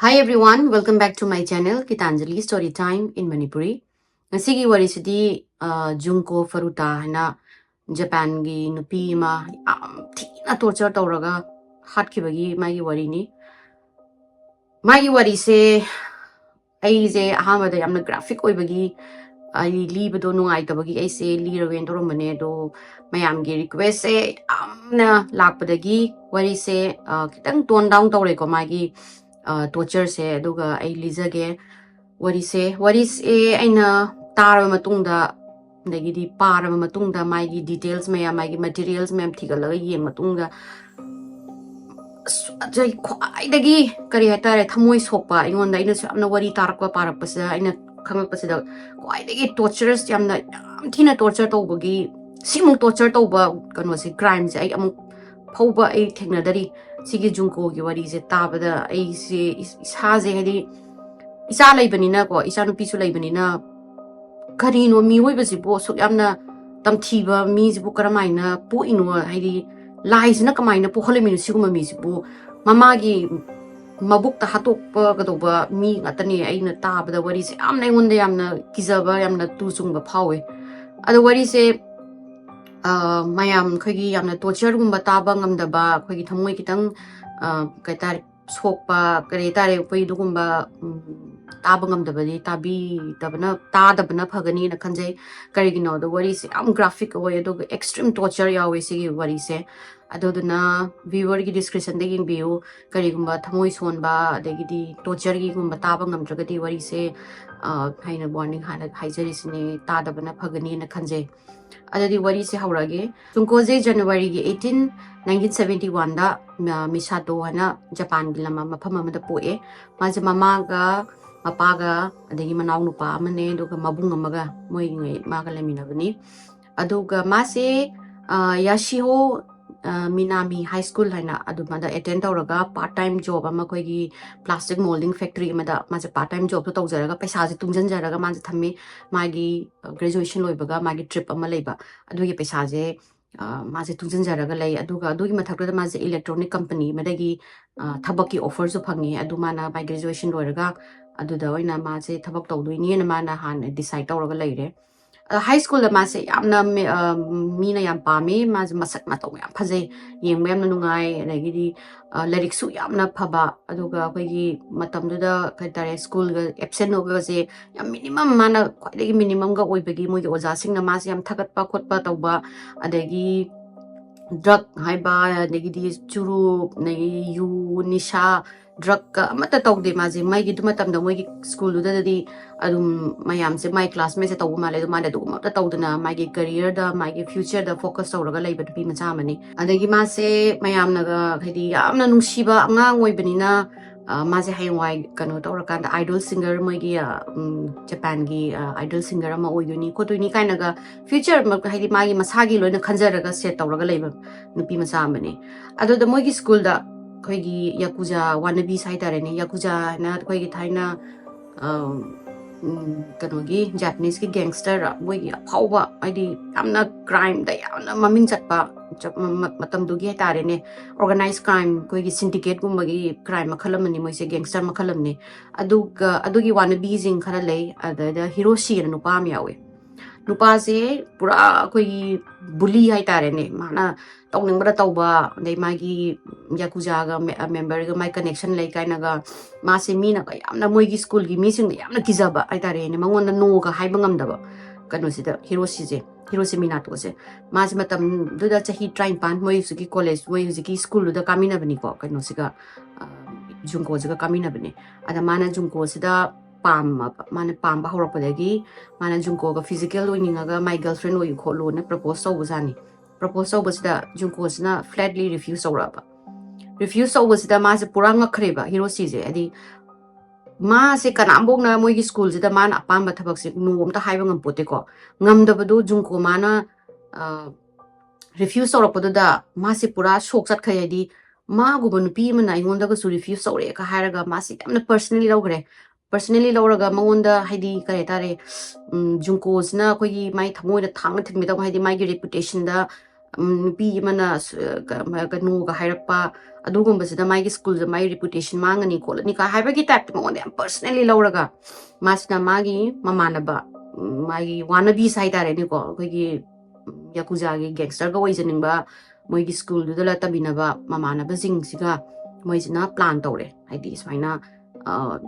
Hi everyone, welcome back to my channel Gitanjali Story Time in Manipuri. Ngasigi warisidi Junko Furuta hana Japan gi nupi ma thina torture tawraga hatkibagi magi warini. Magi warise aise ahamada yamna graphic oibagi ai libado nungai tabagi aise liragen toromane do mayamgi request se amna lakpadagi warise kitang tone down tawre ko magi torture se aduga ai lizage waris e aina taraba matungda dagidi paraba matungda magi details mayam magi materials mayam thigalaga yeng matungda jai khwai dagi kari hatare thamoi sokpa ingonda ina samna wari tarakwa parapasa aina khangakpasida khwai dagi torturers yamna yam thina torture tawbagi simung torture tawba kanosi crimes ai amuk phauba ai thengnadari sigi Junko gi wari se tabada ai se isa je hadi isa laibanina ko isa nupi su laibanina karino mi hoibasi bo so yamna tamthiba mi jibu karamaina po ino hadi lies na kamaina po khaleminu siguma mi jibu mamagi mabukta hatokpa gadoba mi ngatani aina tabada wari se amna ngonda yamna kizaba yamna tusungba phawe ado wari se mayam khagi yamna torture gumba taba ngamdaba khagi thamoi kitang kaitar sokpa kare tare poi dugumba taba ngamdabadi tabi tabana phagani na khanjai karigino do wari se am graphic oy do extreme torture yawe se wari se adoduna viewer gi description de ging view karigumba thamoi sonba adegidi torture gi gumba taba ngamdragadi wari se haina warning hana haijari sine tadabana phagani na khanjai adadi wari se haurage Junko je January gi 18 1971 da Misato hana Japan gi lama mafam amada poe maje mamaga mapaga adagi manaw nupa amane doga mabung amaga moi maga leminabani aduga mase Yashiho Minami High School haina adumada attend tawraga part time job ama koigi plastic molding factory amada maje part time job to tawjaraga paisa je tungjanjaraga maje thamme magi graduation loibaga magi trip ama leiba adugi paisa je maje tungjanjaraga lei aduga adugi mathakda maje electronic company madagi thabaki offer su phangi adumana my graduation loiraga aduda oina maje thabak tawdoini na mana han decide tawraga leire high school da mase yamna mina yam pami mas masak matong yam phajai yengba yamna nungai adagidi lyric su yamna phaba aduga koigi matamdu da kaitare school ga absent oga je yam minimum mana kwaidagi minimum ga oibagi mogi oja singna mas yam thagatpa khotpa tawba adagi drug haiba adagidi churu nagi yu nisha drug ka amata tawde maje mai gi duma tamda mogi school da di adum mayam se my classmate se tawu male mane du ma tawduna magi career da magi future da focus tawraga leiba pi macha mani adagi ma se mayam naga khadi yamna nungsiba angang oibanina maje haywai kano tawrakanda idol singer mogi Japan gi idol singer ama oiduni koduni kainaga future ma khadi magi masagi loina khanjaraga set tawraga leiba nupi macha mani ado da mogi school da koigi yakuza wannabe saitare ne yakuza na koigi thaina kanogi Japanese ki gangster moigi phauba aidi amna crime da yamna maming chatpa matam dugi hatare ne organized crime koigi syndicate gumbagi crime makhalamani moise gangster makhalamne adugi wannabe jing khara lei ada Hiroshi na nupam yawe nupa se pura koigi bully haitare ne mana tawning bra tawba dei magi yakuza ga member ga my connection lei kainaga ma se mina ka yamna moigi school gi mising yamna kizaba haitare ne mangonda no ga haiba ngamdaba kanu sida Hiroshi Minato se ma se matam duda chahi train pan moi suki college moi suki school da kamina bani ko kanu siga Junko siga kamina bani ada mana Junko sida mana pam haurakpadagi mana Junko ga physical oiningaga my girlfriend oyu kholo na propose tawbajani propose tawbasida Junko sina flatly refuse tawbasida ma se pura ngakhreba Hiroshi je adi ma se kanambok na moigi school sida mana apamba thabak se no amta haiba ngampote ko ngamdabadu Junko mana refuse tawrakpadu da ma se pura shock chat khayadi ma guban pi mana ingonda ga su refuse tawre ka hairaga ma se amna personally lauraga maunda haidi kare tare Junko sina koigi mai thamoi da thang thimmi da haidi mai reputation da nupi mana kanu ka hairpa adugumba mai school da mai reputation mangani kolani ka haiba ki type mo ne personally lauraga masna magi mamanaba magi wannabe sai tare ni ko gi yakuza gi gangster ga waijaningba moi gi school du la tabinaba mamanaba jing siga moi sina plan tore haidi smaina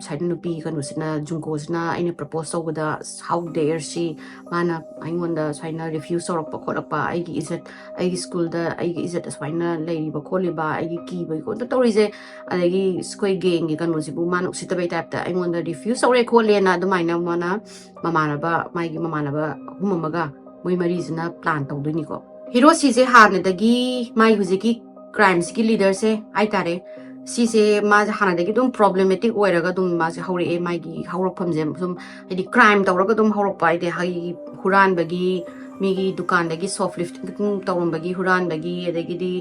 side nupi kanu sina junko sina aina propose tawda how dare she mana aingonda sina refuse sorokpa khorapa aigi izat aigi school da aigi izat sina leiba kholiba aigi ki bai ko tawrise adagi skoi gang gi kanu sibu manu sitabai type ta aingonda refuse sore kholena dumaina mana mamanaba maigi mamanaba humamaga moi mari sina plan tawduni ko hero si se harne dagi mai huziki crimes ki leader se ai tare si se ma hana dagi dum problematic oiraga dum ma se hore e mai gi hawrok phamje sum hedi crime tawraga dum hawrok pai de hai huran bagi migi dukan dagi shoplifting tawram bagi huran bagi adagi di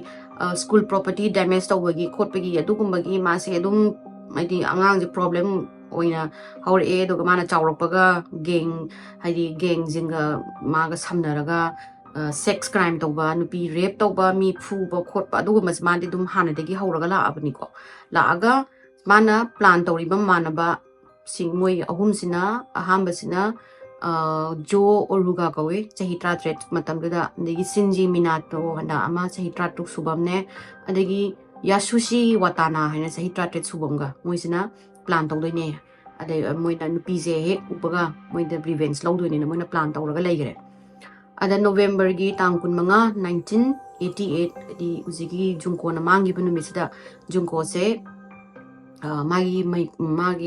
school property damage tawbagi khot bagi adugum bagi ma se dum hedi angang je problem oina hore e do mana chawrok paga gang hedi gang jinga ma ga samnaraga sex crime tawba nupi rape tawba mi phuba khotpa adugum mas mandi dum hana dagi hawraga la abni ko la aga mana plan tawriba manaba sing moi ahum sina ahamba sina jo oruga kawe chahi trat matam da degi sinji minato handa ama chahi trat subam ne adegi yasushi watana haina chahi trat subam ga moi sina plan tawdoi ne ade moi na nupi je he upaga moi da revenge lawdoi ne moi na plan tawraga leigre ada November gi tang kun manga 1988 di uzigi Junko na mangi banu misida Junko se magi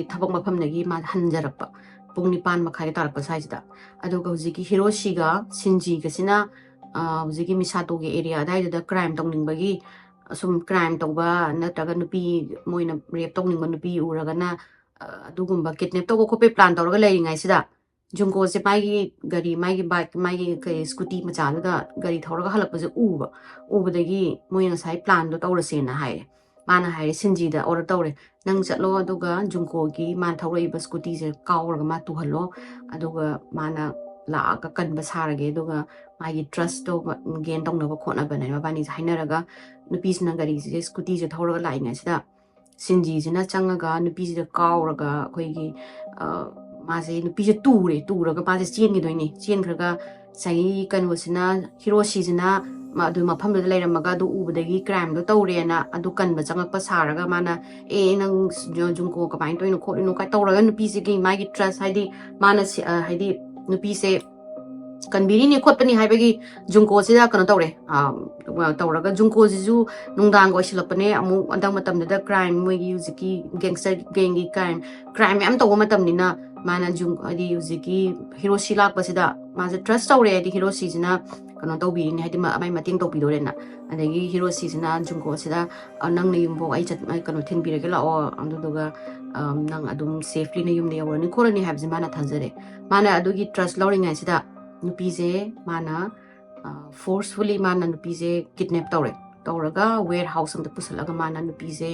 thabak mafam nagi ma hanjarakpa pung nipan makhai tarakpa saijida aduga uzigi Hiroshi ga Shinji ga sina uzigi Misato ge area dai da crime tongning bagi sum crime tawba nataga nupi moina rape tongning nupi uraga na adugumba kidnap tawba khope plan tawraga leiringai sida Junko se gari bike ke scooty macha da gari thawraga halakpa je uba dagi moina sai plan do tawrase na hai mana hai Shinji da order tawre nang chatlo aduga Junko gi man thawrai ba scooty je kawraga ma tu hallo aduga mana la ka kan ba sarage aduga magi trust do gain tong na ba khona ba nai ma bani hainaraga nupi sina gari je scooty je thawraga lai ngai sida Shinji jina changaga nupi je kawraga khoi gi मासे नुपीसे तुरगा मासे चेनगिदोइने चेनखरगा साई कनवसिना हिरोशिजना अदु मफमदु लेरमगा अदु उबदगी crime दो तौरेना अदु कनबा चंगकपा सारगा माना ए नंग Junko कमाइन तोइनो खोलिनो का तौरगा नुपीसे गी मागी ट्रस्ट हाइदि माना हाइदि नुपीसे कंबीनी खोटपनी हाइबगी जुंको सिदा कनो तौरे तौरगा जुंको जिजु नुंदांग ओइसिलपने अमु अंदंग मतमदा क्राइम मोगी युजिकी गैंगस्टर गैंगी क्राइम याम तौबा मतमनिना mana jung adi uziki Hiroshi lakpasida masa trust tawre adi Hiroshi jina kano tawbi ni hadi mai mating tawbi dore na adagi Hiroshi jina jungko sida nang na yumbo ai chat mai kano thinbirage la o anduduga nang adum safely na yumde yawrani khorani habji mana thajare mana adugi trust lawringai sida nupi je mana forcefully mana nupi je kidnap tawraga warehouse amda pusalaga mana nupi je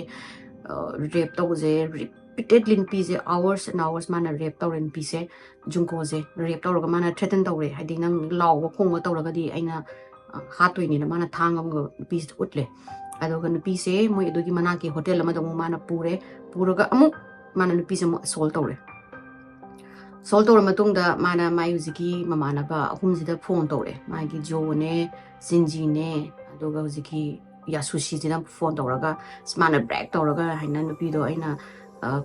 rape tawje repeatedly nupi je hours and hours mana rape tawre nupi je Junko je rape tawraga mana threaten tawre hadi nang law khonga tawraga di aina hatoi ni mana thangam go nupi je utle adoga nupi je moi adogi mana ki hotel ama dong mana puraga amu mana nupi je mo sol tawra matung da mana mai uziki mamana ba ahum jida phone tawre mai gi jo ne Shinji ne adoga uziki Yasushi jina phone tawraga smana brag tawraga haina nupi do aina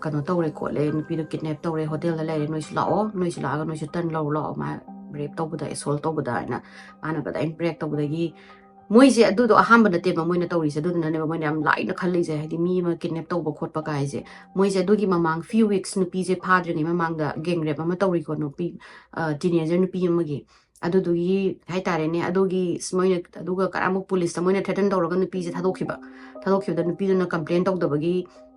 kano tawre khole nupi do kidnap tawre hotel la lere noi sula noi tan lo ma rape tawbuda assault tawbuda aina mana ba in brag tawbuda gi moi je adu do ahamba na te ba moi na tawri se adu na ne ba moi am lai na khali je hadi mi ma kidnap tawba khot pa kai je moi je adu gi mamang few weeks nupi je phadre ni mamang da gang rape ama tawri ko nupi teenager nupi amagi adudugi haitare ne adugi moina aduga karamu police ta moina threaten tawraga nupi je thadokhiba nupi na complain tawdabagi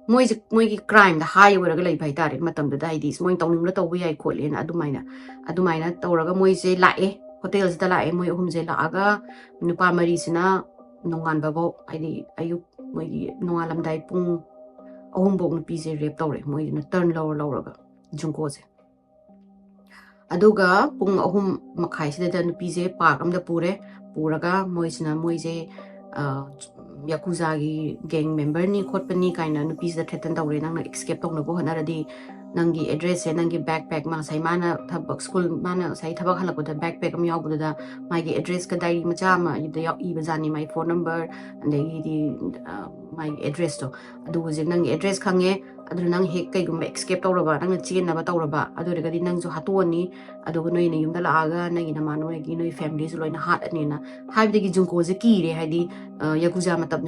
moi gi crime da high weraga lai haitare matam da dai dis moi tawning la tawbu yai khole na adumaina tawraga moi je lae hotel sida lae moi hum je laaga nupa mari sina nongan babo aidi ayuk moi gi nongalam dai pung ahum bok nupi je rape tawre moi na turn lawraga Junko je aduga pung ahum makhai sida da nupi je park amda pure puraga moisina moise yakuza gi gang member ni khotpani kaina nupi da threaten tawre nang escape tawna bo hanaradi nangi address e nangi backpack ma sai mana thabak school mana sai thabak halako da backpack am yaw da magi address ka diary macha ma ida yaw I bazani my phone number and the my address to adu hojik nangi address khange adu nang hek kai gum escape tawraba nang chen na ba tawraba adu regadi nang jo hatoni adu noi ni yum da laaga nangi na mano gi noi family zo loina hat ani na haibde gi junko je ki re haidi yakuza matam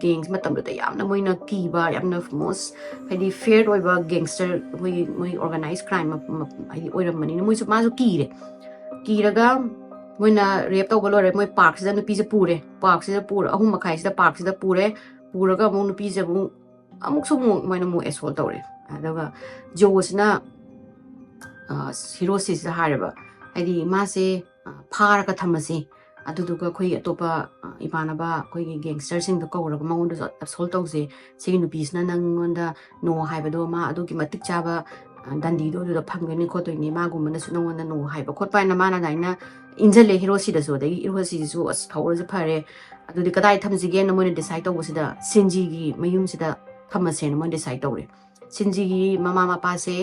gangs matam da yamna moina ki ba yamna most haidi fair oiba gangster moi organized crime haidi oiram mani moi su ma zo ki re ki raga moina rape taw bolore moi park sida nupi je pure park sida pure ahum makhai sida park sida pure puraga mo nupi je bu amuk su mo moina mo assault tawre adaga josna cirrhosis haraba haidi ma se phara ka thamasi aduduga khoi atopa ibanaba khoi gangster sing da kawra mangon da assault tawse sigi nupisna nangonda no haibado ma adugi matik chaba dandi do da phangani khotoi ma gumna su nangonda no haiba khotpa na mana daina injale hero si da so da hero si su as thawra je phare adudi kadai thamjige na moine decide tawsida sinji gi mayum sida thamase na moine decide tawre sinji gi mama mapa se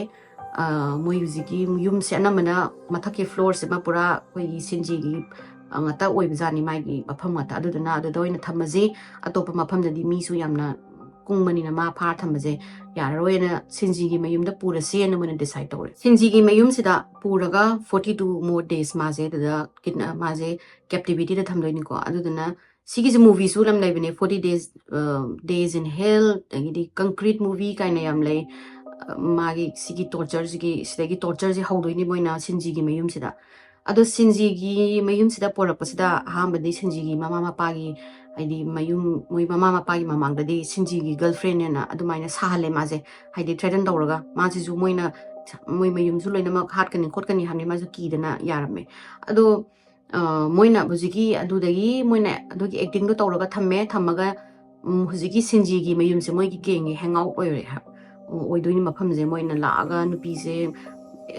moi huziki yum se anamana mathaki floor se ma pura koi sinji gi ngata oibjani magi mafam ngata aduduna adudoina thamaji atopa mafam dadi mi su yamna kungmani na ma phar thamaje yaroina sinji gi mayum da pura se na mona decide tawre sinji gi mayum sida puraga 42 more days ma je da kitna ma je captivity da thamdoini ko aduduna sigi je movie su lam lai bine 40 days in hell dagi concrete movie kaina yam lai magi sigi torture gi sidagi torture ji hawdoini moina sinji gi mayum sida ado sinji gi mayum sida porapasida ahambadi sinji gi mama mapa gi haidi mayum moi mama mapa gi mamang dadi sinji gi girlfriend na adumaina sahale maje haidi threaten tawraga maji ju moina moi mayum ju loina mak hat kani khot kani hamni maju ki dana yarame ado moina bujiki adudagi moina adugi acting do tawraga thamme thamaga hujiki sinji gi mayum se moi gi gengi hangout oire ha oidoini mafam je moina laaga nupi se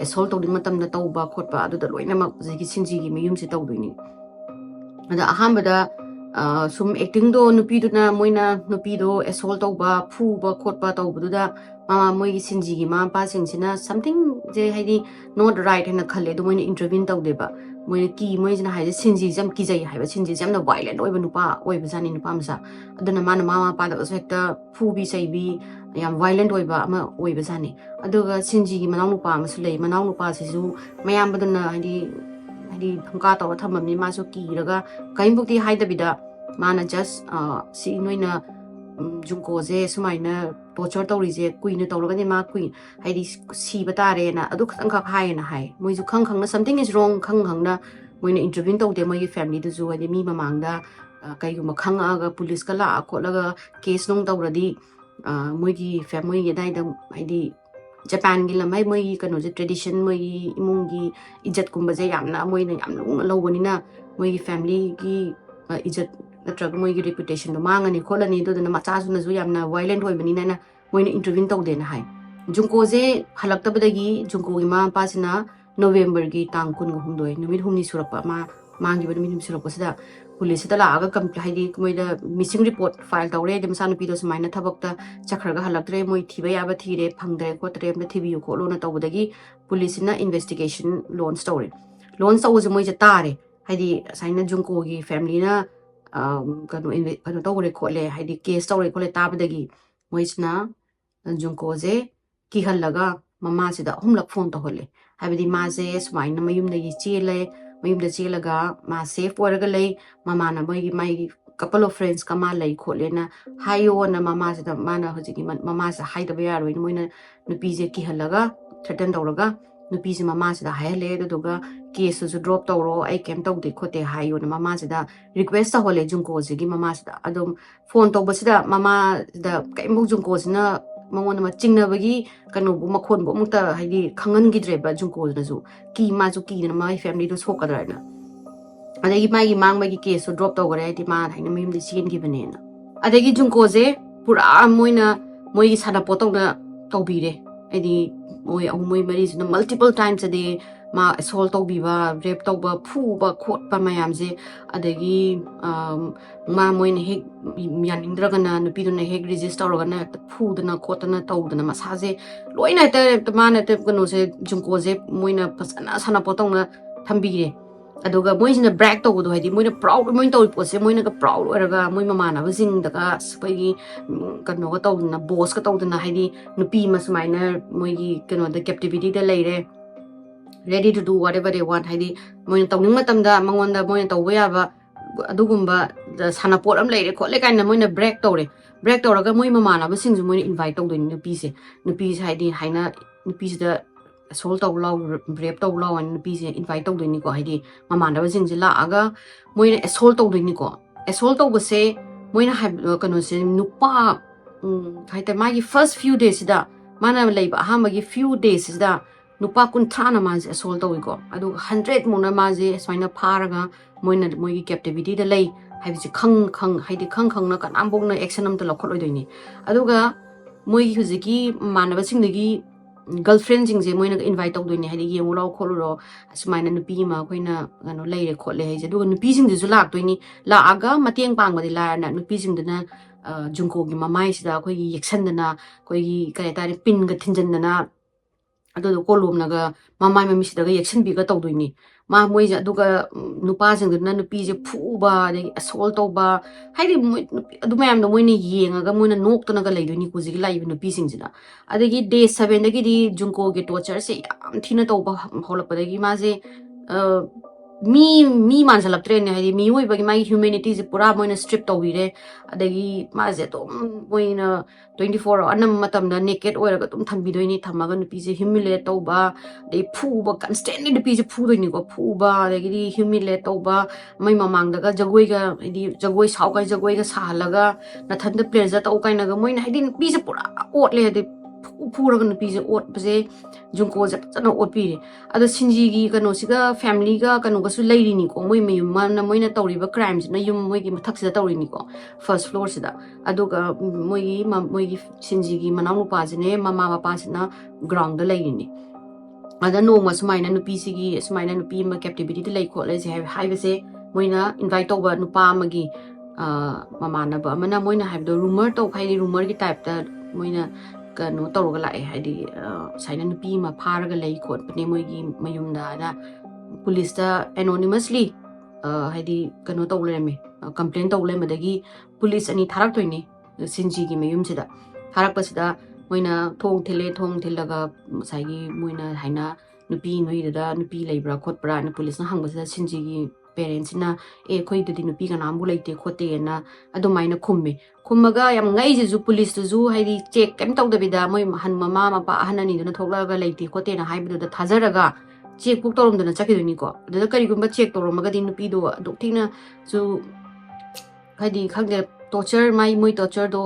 assault tawding matam da tawba khotpa adu da loina mak jegi sinji gi mayum se tawdoini ada ahambada sum acting do nupi du na moina nupi do assault tawba phuba khotpa tawbu da mama moi gi sinji gi ma pa sing sina something je haidi not right hena khale do moina intervene tawdeba moina ki moi jina haide sinji jam ki jai haiba sinji jam na violent oiba nupa oiba jani nupa masa aduna mana mama pa da sekta phubi saibi yam violent oiba ama oiba jani aduga sinji gi manau nupa masu lei manau nupa sisu mayam baduna haidi thangka taw thamamni ma so ki raga kaimbuki haida bida mana just si noina junko je sumaina torture tawri je kuina tawraga ni ma kui haidi si batare na adu khang khak hai na hai moi ju khang khang na something is wrong khang khang na moina intervene tawde moi family du ju haidi mi mamangda kai gu khang aga police ka la kholaga case nong tawradi moi gi family gi dai da haidi Japan gi lamai moi kano je tradition moi imung gi ijat kumba je yamna moi na yam lung lobani na moi gi family gi ijat natraga moi gi reputation do mangani kholani do na macha su na ju yamna violent hoibani na moi na intervene tawde na hai junko je halak tabadagi junko gi ma pa sina November gi tang kun humdoi numit humni surapa mangi ba numit surapa sida police ta la aga complaint di moi da missing report file tawre dem sanu pido sumaina thabak ta chakhraga halaktre moi thiba yaba thire phangdre ko tre na thibi ko lo na tawdagi police na investigation launch tawje moi ja tare haidi saina junko gi family na kano tawre ko le haidi case tawre ko le tabadagi moi sna junko je ki halaga mama sida humlak phone to hole habidi ma je sumaina mayum da gi chele mayum da chelaga ma safe oraga lei mama na mai couple of friends kama lei khole na hayo na mama sida mana hojiki mama sa haida ba roi moina nupi je ki halaga threaten tawraga nupi je mama sida haile duga case su drop tawro ai kem tawde khote hayo na mama sida request ta hole junko je gi mama sida adum phone tawbasida mama da kaimuk junko sina mangona ma chingna bagi kanu bu makhon bu mukta haidi khangan gi dreba junko na ju ki ma ju ki na my family do sokadra na adagi mai mang mai case drop tawgare di ma haina mim di sin gi bane na adagi junko je pura moina moi gi sana potong na tawbire edi moi moi mari na multiple times a day मा assault taubiba rape tauba phuba khotpa mayamje adagi ma moine hek yaningdragana nupiduna hek register organa phudana khotana taudana masaje loina te mana te kono se jungko je moina pasana sana potongna thambire aduga moisina brag tawdo haidi moina proud moin tawi pose moina ka proud oraga moi mamana bazing daga spagi kano ga tawdna boss ka tawdna haidi nupi masmaina moigi kano the captivity da leire ready to do whatever they want haidi moina tawning matamda mangonda moina tawba yaba adugumba sana pot am leire khole kaina moina brag tawraga moi mamana bazing moina invite tawdoni nupi haidi haina nupi da assault tau lau rape tau lau an nupi se invite tau doini ko haidi mamanda ba jing jila aga moina assault tau doini ko assault tau base moina kano se nupa haita magi first few days da mana leiba ha magi few days da nupa kun thana ma assault tau ko adu 100 mona ma je swaina pharaga moina moigi captivity da lei haibisi khang haidi khang na kan ambong na action am ta lokhot doini aduga moigi huziki manaba singdagi girlfriend jing je moina invite tau doini haidi yemu lau kholo asmaina nupi ma koina gano leire khotle haije du nupi jing ju lak doini la aga mateng pang badi la na nupi jing dana jungko gi mamai sida koi gi yeksan dana koi gi kare tare pin ga thinjan dana adu kolom naga mamai mami sida ga yeksan bi ga tau doini ma moi ja duga nupa jing dana nupi je phuba de assault tauba haidi adu mayam do moina yenga ga moina nok tana ga leidoni ku ji lai nupi jing jina adagi day 7 dagi di jungko ge torture se yam thina tauba holapadagi ma je mi man salap train haidi mi oi bagi mai humanity je pura moina strip tawire adagi ma je to moina 24 anam matam da naked oiraga tum thambi doini thamaga nupi je humiliate tauba de phuba constantly nupi je phu doini ko phuba adagi di humiliate tauba mai mamang daga jagoi ga di jagoi sau ga jagoi ga salaga na thanda pleasure tau kaina ga moina haidi nupi je pura otle de puraga nupi je ot base jungko je chana otpire ado sinji gi kano siga family ga kano ga su leiri ni ko moi mayum man moina tawriba crimes na yum moi gi mathak sida tawri ni ko first floor sida ado ga moi gi sinji gi manang pa jene mama papa sina ground da leiri ni ada no ma sumaina nupi sigi sumaina nupi ma captivity da lei ko le je hai base moina invite over nupa magi mama na ba mana moina have the rumor to khai rumor gi type da moina kano tawga lai haidi saina nupi ma pharaga lei khot pane moigi mayumda da police da anonymously haidi kano tawleme complaint tawleme dagi police ani tharak toini sinji gi mayum sida tharak pasida moina thong thilaga saigi moina haina nupi noi da nupi leibra khotbra na police na hangbasida sinji gi parents na khoi dudi nupi ka nambu leite khote na adumaina khummaga yam ngai ju police ju haidi check kem taw dabida moi han mama mapa hanani duna thoglaga leite khote na haibu da thajaraga check book torom duna chakiduni ko da kari gumba check toromaga din nupi do doktina ju haidi khangde torture mai moi torture do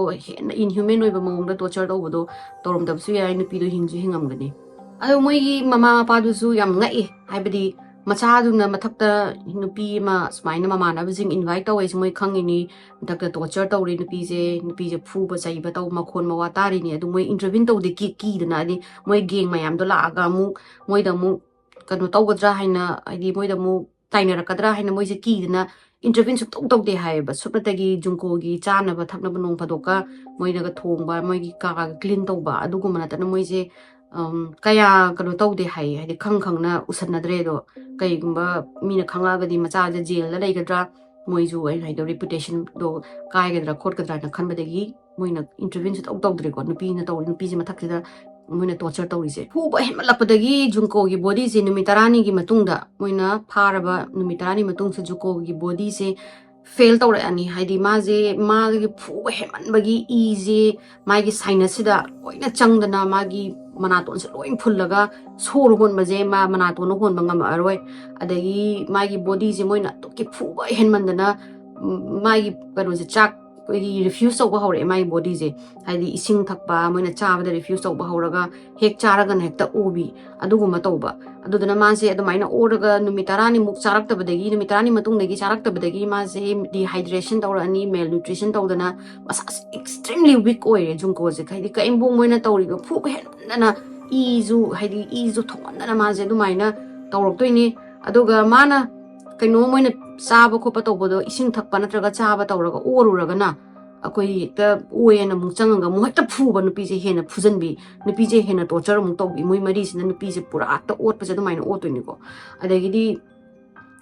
inhuman oi ba mong da torture do bodo torom da su yai nupi do hingju hingam gani ado moi gi mama mapa du ju yam ngai haibadi machaduna mathakta nupi ma smaina mama na bijing invite taw is moi khangini mathakta torture tawri nupi je phu ba chai ba taw makhon ma wa tari ni adu moi intervene taw de ki dana ni moi geng mayam do la aga mu moi da mu kanu taw gadra haina ai moi da mu taina rakadra haina moi je ki dana intervene su taw de hai ba supatagi jungko gi chana ba thakna ba nong phadoka moi na ga thong ba moi gi ka clean taw ba adu gu mana ta moi je kaya kanu taw de hai haidi khang na usanadre do kai gumba mina khanga ga di macha ja jail la leigadra moi ju ai hai do reputation do kai gadra khot gadra na khan badagi moina intervene su taw dre ko nupi na taw nupi je mathak da moina torture taw ri je hu ba hem lapadagi jungko gi body je numitarani gi matungda moina pharaba numitarani matung su jungko gi body se fail tawra ani haidi ma gi phu heman bagi easy ma gi sinus sida loina changdana ma gi manaton se loin phullaga sor hon baje ma manaton hon bangam aroi adagi ma gi body je moina to ki phu ba henmandana ma gi kanu je chak gi refuse tawba hore ma gi body je haidi ising thakpa moina chabada refuse tawba horaga hek charaga hekta obi aduguma tawba adudana ma se adumaina oraga numitarani muk charak tabadagi numitarani matung dagi charak tabadagi ma se dehydration tawrani malnutrition tawdana masa extremely weak oire jungko je haidi ka imbong moina tawri phu henmandana izu haidi izu thongandana ma je adumaina ꯇꯧꯔꯛꯇꯣꯏꯅꯤ ꯑꯗꯨꯒ ꯃꯥꯅ ꯀꯩꯅꯣ ꯃꯣꯏꯅ ꯆꯥꯕ ꯈꯣꯠꯄ ꯇꯧꯕꯗꯣ ꯏꯁꯤꯡ ꯊꯛꯄ ꯅꯠꯇ꯭ꯔꯒ ꯆꯥꯕ ꯇꯧꯔꯒ ꯑꯣꯔꯨꯔꯒꯅ ꯑꯩꯈꯣꯏ ꯍꯦꯛꯇ ꯑꯣꯏꯌꯦꯅ ꯑꯃꯨꯛ ꯆꯪꯉꯒ ꯑꯃꯨꯛ ꯍꯦꯛꯇ ꯐꯨꯕ ꯅꯨꯄꯤꯁꯦ ꯍꯦꯟꯅ ꯐꯨꯖꯟꯕꯤ ꯅꯨꯄꯤꯁꯦ ꯍꯦꯟꯅ ꯇꯣꯔꯆꯔ ꯑꯃꯨꯛ ꯇꯧꯕꯤ ꯃꯣꯏ ꯃꯔꯤꯁꯤꯅ ꯅꯨꯄꯤꯁꯦ ꯄꯨꯔꯥ ꯑꯣꯠꯄꯁꯦ ꯑꯗꯨꯃꯥꯏꯅ ꯑꯣꯠꯇꯣꯏꯅꯤꯀꯣ ꯑꯗꯒꯤꯗꯤ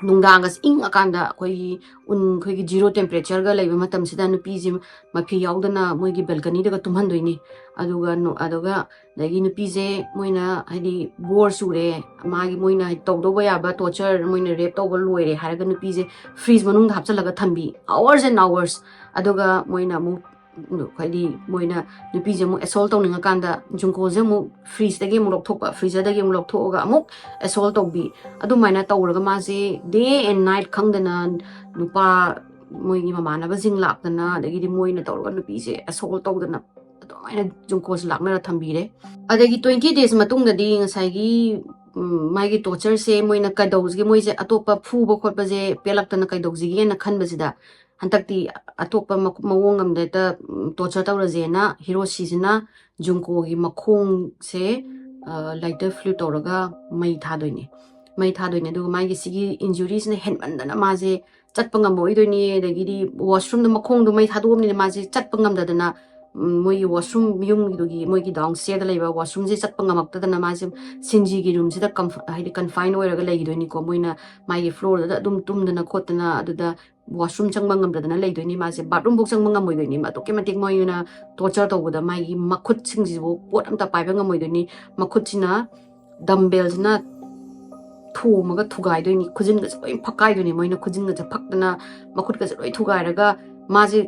ꯅꯨꯡꯗꯥꯡꯒꯁ ꯏꯪꯉꯀꯥꯟꯗ ꯑꯩꯈꯣꯏꯒꯤ ꯖꯤꯔꯣ ꯇꯦꯝꯄꯔꯦꯆꯔꯒ ꯂꯩꯕ ꯃꯇꯝꯁꯤꯗ ꯅꯨꯄꯤꯁꯤ ꯃꯐꯤ ꯌꯥꯎꯗꯅ ꯃꯣꯏꯒꯤ ꯕꯦꯜꯀꯅꯤꯗꯒ ꯇꯨꯝꯍꯟꯗꯣꯏꯅꯤ ꯑꯗꯨꯒ ꯑꯗꯒꯤ ꯅꯨꯄꯤꯁꯦ ꯃꯣꯏꯅ ꯍꯥꯏꯗꯤ ꯕꯣꯔ ꯆꯨꯔꯦ ꯃꯥꯒꯤ ꯃꯣꯏꯅ ꯇꯧꯗꯧꯕ ꯌꯥꯕ ꯇꯣꯔꯆꯔ ꯃꯣꯏꯅ ꯔꯦꯞ ꯇꯧꯕ ꯂꯣꯏꯔꯦ ꯍꯥꯏꯔꯒ ꯅꯨꯄꯤꯁꯦ ꯐ꯭ꯔꯤꯖ ꯃꯅꯨꯡꯗ ꯍꯥꯞꯆꯤꯜꯂꯒ ꯊꯝꯕꯤ ꯑꯋꯥꯔꯁ ꯑꯦꯟ ꯑꯋꯥꯔꯁ ꯑꯗꯨꯒ ꯃꯣꯏꯅ ꯑꯃꯨꯛ ꯍꯥꯏꯗꯤ ꯃꯣꯏꯅ ꯅꯨꯄꯤꯁꯦ ꯑꯃꯨꯛ ꯑꯦꯁꯣꯜ ꯇꯧꯅꯤꯡꯉꯀꯥꯟꯗ ꯖꯨꯡꯀꯣꯁꯦ ꯑꯃꯨꯛ ꯐ꯭ꯔꯤꯖꯇꯒꯤ ꯑꯃꯨꯛ ꯂꯧꯊꯣꯛꯄ ꯐ꯭ꯔꯤꯖꯔꯗꯒꯤ ꯑꯃꯨꯛ ꯂꯧꯊꯣꯛꯑꯒ ꯑꯃꯨꯛ ꯑꯦꯁꯣꯜ ꯇꯧꯕꯤ ꯑꯗꯨꯃꯥꯏꯅ ꯇꯧꯔꯒ ꯃꯥꯁꯦ ꯗꯦ ꯑꯦꯟ ꯅꯥꯏꯠ ꯈꯪꯗꯅ ꯅꯨꯄꯥ ꯃꯣꯏꯒꯤ ꯃꯃꯥꯟꯅꯕꯁꯤꯡ ꯂꯥꯛꯇꯅ ꯑꯗꯒꯤꯗꯤ ꯃꯣꯏꯅ ꯇꯧꯔꯒ ꯅꯨꯄꯤꯁꯦ ꯑꯦꯁꯣꯜ ꯇꯧꯗꯅ ꯑꯗꯨꯃꯥꯏꯅ ꯖꯨꯡꯀꯣꯁꯦ ꯂꯥꯛꯅꯔ ꯊꯝꯕꯤꯔꯦ ꯑꯗꯒꯤ 20 days ꯃꯇꯨꯡꯗꯗꯤ ꯉꯁꯥꯏꯒꯤ ꯃꯥꯒꯤ ꯇꯣꯔꯆꯔꯁꯦ ꯃꯣꯏꯅ ꯀꯩꯗꯧꯁꯤꯒꯦ ꯃꯣꯏꯁꯦ ꯑꯇꯣꯞꯄ ꯐꯨꯕ ꯈꯣꯠꯄꯁꯦ ꯄꯦꯜꯂꯛꯇꯅ ꯀꯩꯗꯧꯁꯤꯒꯦꯅ ꯈꯟꯕꯁꯤꯗ ꯍꯟꯗꯛꯇꯤ ꯑꯇꯣꯞꯄ ꯃꯑꯣꯡ ꯑꯃꯗ ꯇꯣꯔꯆꯔ ꯇꯧꯔꯁꯦꯅ ꯍꯤꯔꯣꯁꯤꯁꯤꯅ ꯖꯨꯡꯀꯣꯒꯤ ꯃꯈꯣꯡꯁꯦ ꯂꯥꯏꯇꯔ ꯐ꯭ꯂꯨꯏꯗ ꯇꯧꯔꯒ ꯃꯩ ꯊꯥꯗꯣꯏꯅꯤ ꯑꯗꯨꯒ ꯃꯥꯒꯤ ꯁꯤꯒꯤ ꯏꯟꯖꯨꯔꯤꯁꯤꯅ ꯍꯦꯟꯃꯟꯗꯅ ꯃꯥꯁꯦ ꯆꯠꯄ ꯉꯝꯃꯛꯑꯣꯏꯗꯣꯏꯅꯤ ꯑꯗꯒꯤꯗꯤ ꯋꯥꯁꯔꯨꯝꯗ ꯃꯈꯣꯡꯗꯣ ꯃꯩ ꯊꯥꯗꯣꯛꯑꯕꯅꯤꯅ ꯃꯥꯁꯦ ꯆꯠꯄ ꯉꯝꯗꯗꯅ ꯃꯣꯏꯒꯤ ꯋꯥꯁꯔꯨꯝ ꯌꯨꯝꯗꯨꯒꯤ ꯃꯣꯏꯒꯤ ꯗꯥꯎꯟ ꯁ꯭ꯇꯦꯌꯔꯗ ꯂꯩꯕ ꯋꯥꯁꯔꯨꯝꯁꯦ ꯆꯠꯄ ꯉꯝꯃꯛꯇꯗꯅ ꯃꯥꯁꯦ ꯁꯤꯟꯖꯤꯒꯤ ꯔꯨꯝꯁꯤꯗ ꯍꯥꯏꯗꯤ ꯀꯟꯐꯥꯏꯟ ꯑꯣꯏꯔꯒ ꯂꯩꯈꯤꯗꯣꯏꯅꯤꯀꯣ ꯃꯣꯏꯅ ꯃꯥꯒꯤ ꯐ꯭ꯂꯣꯔꯗꯨꯗ ꯑꯗꯨꯝ ꯇꯨꯝꯗꯅ ꯈꯣꯠꯇꯅ ꯑꯗꯨꯗ ꯋꯥꯁꯔꯨꯝ ꯆꯪꯕ ꯉꯝꯗꯗꯅ ꯂꯩꯗꯣꯏꯅꯤ ꯃꯥꯁꯦ ꯕꯥꯠꯔꯨꯝꯐꯧ ꯆꯪꯕ ꯉꯝꯃꯣꯏꯗꯣꯏꯅꯤ ꯑꯗꯨꯛꯀꯤ ꯃꯇꯤꯛ ꯃꯣꯏꯅ ꯇꯣꯔꯆꯔ ꯇꯧꯕꯗ ꯃꯥꯒꯤ ꯃꯈꯨꯠꯁꯤꯡꯁꯤꯕꯨ ꯄꯣꯠ ꯑꯝꯇ ꯄꯥꯏꯕ ꯉꯝꯃꯣꯏꯗꯣꯏꯅꯤ ꯃꯈꯨꯠꯁꯤꯅ ꯗꯝꯕꯦꯜꯁꯤꯅ ꯊꯣꯝꯃꯒ ꯊꯨꯒꯥꯏꯗꯣꯏꯅꯤ ꯈꯨꯖꯤꯟꯒꯁꯦ ꯂꯣꯏ ꯐꯛꯀꯥꯏꯗꯣꯏꯅꯤ ꯃꯣꯏꯅ ꯈꯨꯖꯤꯟꯒꯁꯦ ꯐꯛꯇꯅ ꯃꯈꯨꯠꯀꯁꯦ ꯂꯣꯏ ꯊꯨꯒꯥꯏꯔꯒ ꯃꯥꯁꯦ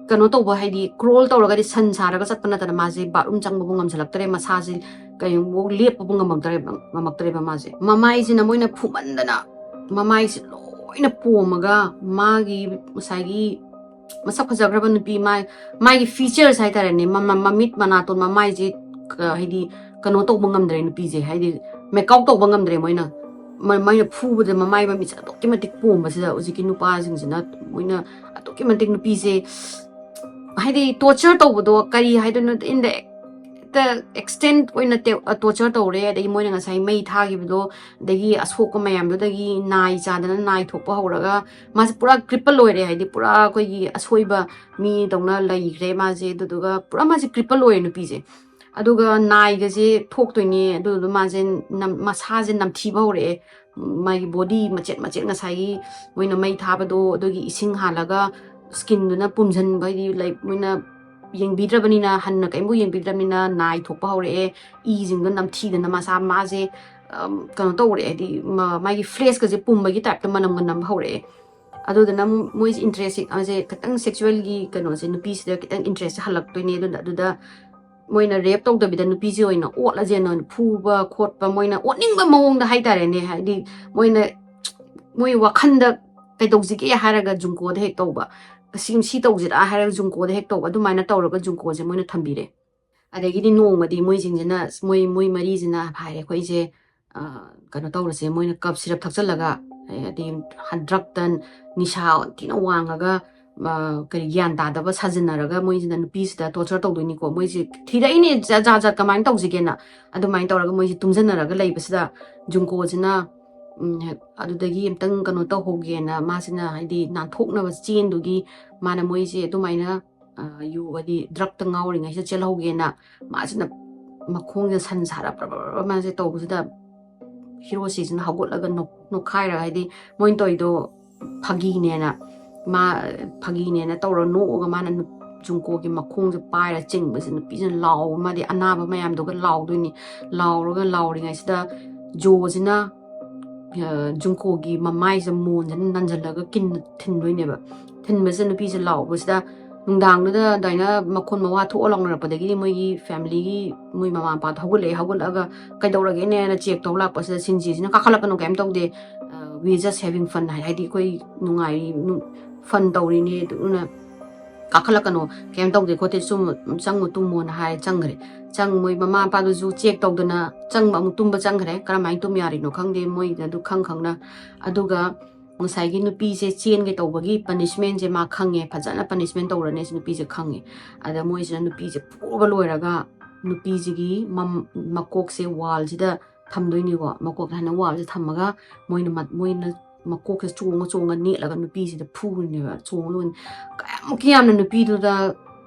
ꯀꯩꯅꯣ ꯇꯧꯕ ꯍꯥꯏꯗꯤ ꯀ꯭ꯔꯣꯜ ꯇꯧꯔꯒꯗꯤ ꯁꯟ ꯁꯥꯔꯒ ꯆꯠꯄ ꯅꯠꯇꯅ ꯃꯥꯁꯦ ꯕꯥꯠꯔꯨꯝ ꯆꯪꯕꯕꯨ ꯉꯝꯁꯤꯜꯂꯛꯇ꯭ꯔꯦ ꯃꯁꯥꯁꯦ ꯀꯩꯒꯨꯝꯕ ꯂꯦꯞꯄꯕꯨ ꯉꯝꯃꯛꯇ꯭ꯔꯦꯕ ꯃꯥꯁꯦ ꯃꯃꯥꯏꯁꯤꯅ ꯃꯣꯏꯅ ꯐꯨꯃꯟꯗꯅ ꯃꯃꯥꯏꯁꯦ ꯂꯣꯏꯅ ꯄꯣꯝꯃꯒ ꯃꯥꯒꯤ ꯉꯁꯥꯏꯒꯤ ꯃꯁꯛ ꯐꯖꯈ꯭ꯔꯕ ꯅꯨꯄꯤ ꯃꯥꯒꯤ ꯐꯤꯆꯔꯁ ꯍꯥꯏꯇꯥꯔꯦꯅꯦ ꯃꯃꯤꯠ ꯃꯅꯥꯇꯣꯟ ꯃꯃꯥꯏꯁꯦ ꯍꯥꯏꯗꯤ ꯀꯩꯅꯣ ꯇꯧꯕ ꯉꯝꯗ꯭ꯔꯦ ꯅꯨꯄꯤꯁꯦ ꯍꯥꯏꯗꯤ ꯃꯦꯀꯥꯎꯠ ꯇꯧꯕ ꯉꯝꯗ꯭ꯔꯦ ꯃꯣꯏꯅ ꯐꯨꯕꯗ ꯃꯃꯥꯏ ꯃꯃꯤꯠꯁꯦ ꯑꯗꯨꯛꯀꯤ ꯃꯇꯤꯛ ꯄꯣꯝꯕꯁꯤꯗ ꯍꯧꯖꯤꯛꯀꯤ ꯅꯨꯄꯥꯁꯤꯡꯁꯤꯅ ꯃꯣꯏꯅ ꯑꯗꯨꯛꯀꯤ ꯃꯇꯤꯛ ꯅꯨꯄꯤꯁꯦ ꯍꯥꯏꯗꯤ ꯇꯣꯔꯆꯔ ꯇꯧꯕꯗꯣ ꯀꯔꯤ ꯍꯥꯏꯗꯣꯏꯅꯣ ꯏꯟ ꯗ ꯑꯦꯛꯁꯇꯦꯟ ꯑꯣꯏꯅ ꯇꯣꯔꯆꯔ ꯇꯧꯔꯦ ꯑꯗꯒꯤ ꯃꯣꯏꯅ ꯉꯁꯥꯏ ꯃꯩ ꯊꯥꯈꯤꯕꯗꯣ ꯑꯗꯒꯤ ꯑꯁꯣꯛꯄ ꯃꯌꯥꯝꯗꯨꯗꯒꯤ ꯅꯥꯏ ꯆꯥꯗꯅ ꯅꯥꯏ ꯊꯣꯛꯄ ꯍꯧꯔꯒ ꯃꯥꯁꯦ ꯄꯨꯔꯥ ꯀ꯭ꯔꯤꯄꯜ ꯑꯣꯏꯔꯦ ꯍꯥꯏꯗꯤ ꯄꯨꯔꯥ ꯑꯩꯈꯣꯏꯒꯤ ꯑꯁꯣꯏꯕ ꯃꯤꯗꯧꯅ ꯂꯩꯈ꯭ꯔꯦ ꯃꯥꯁꯦ ꯑꯗꯨꯗꯨꯒ ꯄꯨꯔꯥ ꯃꯥꯁꯦ ꯀ꯭ꯔꯤꯄꯜ ꯑꯣꯏꯔꯦ ꯅꯨꯄꯤꯁꯦ ꯑꯗꯨꯒ ꯅꯥꯏꯒꯁꯦ ꯊꯣꯛꯇꯣꯏꯅꯤ ꯑꯗꯨꯗꯨ ꯃꯥꯁꯦ ꯃꯁꯥꯁꯦ ꯅꯝꯊꯤꯕ ꯍꯧꯔꯛꯑꯦ ꯃꯥꯒꯤ ꯕꯣꯗꯤ ꯃꯆꯦꯠ ꯉꯁꯥꯏꯒꯤ ꯃꯣꯏꯅ ꯃꯩ ꯊꯥꯕꯗꯣ ꯑꯗꯨꯒꯤ ꯏꯁꯤꯡ ꯍꯥꯜꯂꯒ ꯁ꯭ꯀꯤꯟꯗꯨꯅ ꯄꯨꯝꯁꯤꯟꯕ ꯍꯥꯏꯗꯤ ꯂꯥꯏꯛ ꯃꯣꯏꯅ ꯌꯦꯡꯕꯤꯗ꯭ꯔꯕꯅꯤꯅ ꯍꯟꯅ ꯀꯩꯝꯕꯨ ꯌꯦꯡꯕꯤꯗ꯭ꯔꯕꯅꯤꯅ ꯅꯥꯏ ꯊꯣꯛꯄ ꯍꯧꯔꯛꯑꯦ ꯏꯁꯤꯡꯗꯣ ꯅꯝꯊꯤꯗꯅ ꯃꯥꯁꯦ ꯀꯩꯅꯣ ꯇꯧꯔꯛꯑꯦ ꯍꯥꯏꯗꯤ ꯃꯥꯒꯤ ꯐ꯭ꯂꯦꯁꯀꯁꯦ ꯄꯨꯝꯕꯒꯤ ꯇꯥꯏꯞꯇ ꯃꯅꯝꯒ ꯅꯝꯕ ꯍꯧꯔꯛꯑꯦ ꯑꯗꯨꯗꯨꯅ ꯃꯣꯏꯁꯦ ꯏꯟꯇꯔꯦꯁꯁꯦ ꯈꯤꯇꯪ ꯁꯦꯛꯆꯨꯋꯦꯜꯒꯤ ꯀꯩꯅꯣꯁꯦ ꯅꯨꯄꯤꯁꯤꯗ ꯈꯤꯇꯪ ꯏꯟꯇꯔꯦꯁꯁꯦ ꯍꯜꯂꯛꯇꯣꯏꯅꯦ ꯑꯗꯨꯗ ꯃꯣꯏꯅ ꯔꯦꯞ ꯇꯧꯗꯕꯤꯗ ꯅꯨꯄꯤꯁꯦ ꯑꯣꯏꯅ ꯑꯣꯠꯂꯁꯦꯅ ꯐꯨꯕ ꯈꯣꯠꯄ ꯃꯣꯏꯅ ꯑꯣꯠꯅꯤꯡꯕ ꯃꯑꯣꯡꯗ ꯍꯥꯏꯇꯥꯔꯦꯅꯦ ꯍꯥꯏꯗꯤ ꯃꯣꯏ ꯋꯥꯈꯟꯗ ꯀꯩꯗꯧꯁꯤꯒꯦ ꯍꯥꯏꯔꯒ ꯖꯨꯡꯀꯣꯗ ꯍꯦꯛ ꯇꯧꯕ ꯁꯤ ꯇꯧꯁꯤꯔꯥ ꯍꯥꯏꯔꯒ ꯖꯨꯡꯀꯣꯗ ꯍꯦꯛ ꯇꯧꯕ ꯑꯗꯨꯃꯥꯏꯅ ꯇꯧꯔꯒ ꯖꯨꯡꯀꯣꯁꯦ ꯃꯣꯏꯅ ꯊꯝꯕꯤꯔꯦ ꯑꯗꯒꯤꯗꯤ ꯅꯣꯡꯃꯗꯤ ꯃꯣꯏꯁꯤꯡꯁꯤꯅ ꯃꯣꯏ ꯃꯔꯤꯁꯤꯅ ꯍꯥꯏꯔꯦ ꯑꯩꯈꯣꯏꯁꯦ ꯀꯩꯅꯣ ꯇꯧꯔꯁꯦ ꯃꯣꯏꯅ ꯀꯞ ꯁꯤꯔꯞ ꯊꯛꯆꯜꯂꯒ ꯍꯥꯏꯗꯤ ꯗ꯭ꯔꯛꯇ ꯅꯤꯁꯥ ꯊꯤꯅ ꯋꯥꯡꯉꯒ ꯀꯔꯤ ꯒ꯭ꯌꯥꯟ ꯇꯥꯗꯕ ꯁꯥꯖꯤꯟꯅꯔꯒ ꯃꯣꯏꯁꯤꯅ ꯅꯨꯄꯤꯁꯤꯗ ꯇꯣꯔꯆꯔ ꯇꯧꯗꯣꯏꯅꯤꯀꯣ ꯃꯣꯏꯁꯦ ꯊꯤꯔꯛꯏꯅꯦ ꯖꯥꯠ ꯀꯃꯥꯏꯅ ꯇꯧꯁꯤꯒꯦꯅ ꯑꯗꯨꯃꯥꯏꯅ ꯇꯧꯔꯒ ꯃꯣꯏꯁꯦ ꯇꯨꯝꯁꯤꯟꯅꯔꯒ ꯂꯩꯕꯁꯤꯗ ꯖꯨꯡꯀꯣꯁꯤꯅ ꯑꯗꯨꯗꯒꯤ ꯑꯝꯇꯪ ꯀꯩꯅꯣ ꯇꯧꯍꯧꯒꯦꯅ ꯃꯥꯁꯤꯅ ꯍꯥꯏꯗꯤ ꯅꯥꯟꯊꯣꯛꯅꯕ ꯆꯦꯟꯗꯨꯒꯤ ꯃꯥꯅ ꯃꯣꯏꯁꯦ ꯑꯗꯨꯃꯥꯏꯅ ꯍꯥꯏꯗꯤ ꯗ꯭ꯔꯛꯇ ꯉꯥꯎꯔꯤꯉꯩꯁꯤꯗ ꯆꯦꯜꯍꯧꯒꯦꯅ ꯃꯥꯁꯤꯅ ꯃꯈꯣꯡꯁꯤꯗ ꯁꯟ ꯁꯥꯔ ꯃꯥꯁꯦ ꯇꯧꯕꯁꯤꯗ ꯍꯤꯔꯣꯁꯤꯁꯤꯅ ꯍꯧꯒꯠꯂꯒ ꯅꯣꯛꯈꯥꯏꯔꯒ ꯍꯥꯏꯗꯤ ꯃꯣꯏꯅ ꯇꯧꯔꯤꯗꯣ ꯐꯥꯒꯤꯅꯦꯅ ꯇꯧꯔ ꯅꯣꯛꯑꯒ ꯃꯥꯅ ꯖꯨꯡꯀꯣꯒꯤ ꯃꯈꯣꯡꯁꯦ ꯄꯥꯏꯔ ꯆꯤꯡꯕꯁꯦ ꯅꯨꯄꯤꯁꯤꯅ ꯂꯥꯎꯕ ꯃꯥꯗꯤ ꯑꯅꯥꯕ ꯃꯌꯥꯝꯗꯨꯒ ꯂꯥꯎꯗꯣꯏꯅꯤ ꯂꯥꯎꯔꯤꯉꯩꯁꯤꯗ ꯖꯣꯁꯤꯅ ꯖꯨꯡꯀꯣꯒꯤ ꯃꯃꯥꯏꯁꯦ ꯃꯣꯟꯁꯤꯅ ꯅꯟꯖꯜꯂꯒ ꯊꯤꯟꯗꯣꯏꯅꯦꯕ ꯊꯤꯟꯕꯁꯤꯗ ꯅꯨꯄꯤꯁꯦ ꯂꯥꯎꯕꯁꯤꯗ ꯅꯨꯡꯗꯥꯡꯗꯨꯗ ꯑꯗꯨꯃꯥꯏꯅ ꯃꯈꯣꯟ ꯃꯋꯥ ꯊꯣꯛꯑ ꯂꯥꯎꯅꯔꯛꯄꯗꯒꯤꯗꯤ ꯃꯣꯏꯒꯤ ꯐꯦꯃꯤꯂꯤꯒꯤ ꯃꯣꯏ ꯃꯃꯥ ꯃꯄꯥꯗꯣ ꯍꯧꯒꯠꯂꯛꯑꯒ ꯀꯩꯗꯧꯔꯒꯦꯅꯦꯅ ꯆꯦꯛ ꯇꯧ ꯂꯥꯛꯄꯁꯤꯗ ꯁꯤꯟꯖꯤꯁꯤꯅ ꯀꯥꯈꯠꯂꯛꯀꯅꯣ ꯀꯩꯝ ꯇꯧꯗꯦ ꯋꯤ ꯖꯁ ꯍꯦꯚꯤꯡ ꯐꯟ ꯍꯥꯏꯗꯤ ꯑꯩꯈꯣꯏ ꯅꯨꯡꯉꯥꯏꯔꯤ ꯐꯟ ꯇꯧꯔꯤꯅꯦ ꯑꯗꯨꯅ ꯀꯥꯈꯠꯂꯛꯀꯅꯣ ꯀꯩꯝ ꯇꯧꯗꯦ ꯈꯣꯠꯇꯦ ꯆꯪꯉꯨ ꯇꯨꯝꯃꯣꯅ ꯍꯥꯏꯔꯦ ꯆꯪꯈ꯭ꯔꯦ ꯃꯣꯏ ꯃꯃꯥ ꯃꯄꯥꯗꯨꯁꯨ ꯆꯦꯛ ꯇꯧꯗꯅ ꯑꯃꯨꯛ ꯇꯨꯝꯕ ꯆꯪꯈ꯭ꯔꯦ ꯀꯔꯝꯍꯥꯏꯅ ꯇꯨꯝ ꯌꯥꯔꯤꯅꯣ ꯈꯪꯗꯦ ꯃꯣꯏꯗ ꯑꯗꯨ ꯈꯪꯅ ꯑꯗꯨꯒ ꯉꯁꯥꯏꯒꯤ ꯅꯨꯄꯤꯁꯦ ꯆꯦꯟꯒꯦ ꯇꯧꯕꯒꯤ ꯄꯅꯤꯁꯃꯦꯟꯁꯦ ꯃꯥ ꯈꯪꯉꯦ ꯐꯖꯅ ꯄꯅꯤꯁꯃꯦꯟ ꯇꯧꯔꯅꯦ ꯅꯨꯄꯤꯁꯦ ꯈꯪꯉꯦ ꯑꯗ ꯃꯣꯏꯁꯤꯅ ꯅꯨꯄꯤꯁꯦ ꯐꯨꯕ ꯂꯣꯏꯔꯒ ꯅꯨꯄꯤꯁꯤꯒꯤ ꯃꯀꯣꯛꯁꯦ ꯋꯥꯜꯁꯤꯗ ꯊꯝꯗꯣꯏꯅꯤꯀꯣ ꯃꯀꯣꯛ ꯍꯥꯏꯅ ꯋꯥꯜꯁꯦ ꯊꯝꯃꯒ ꯃꯣꯏꯅ ꯃꯀꯣꯛꯁꯦ ꯆꯣꯡꯉ ꯅꯦꯠꯂꯒ ꯅꯨꯄꯤꯁꯤꯗ ꯐꯨꯔꯤꯅꯦꯕ ꯆꯣꯡꯉ ꯀꯌꯥꯃꯨꯛꯀꯤ ꯌꯥꯝꯅ ꯅꯨꯄꯤꯗꯨꯗ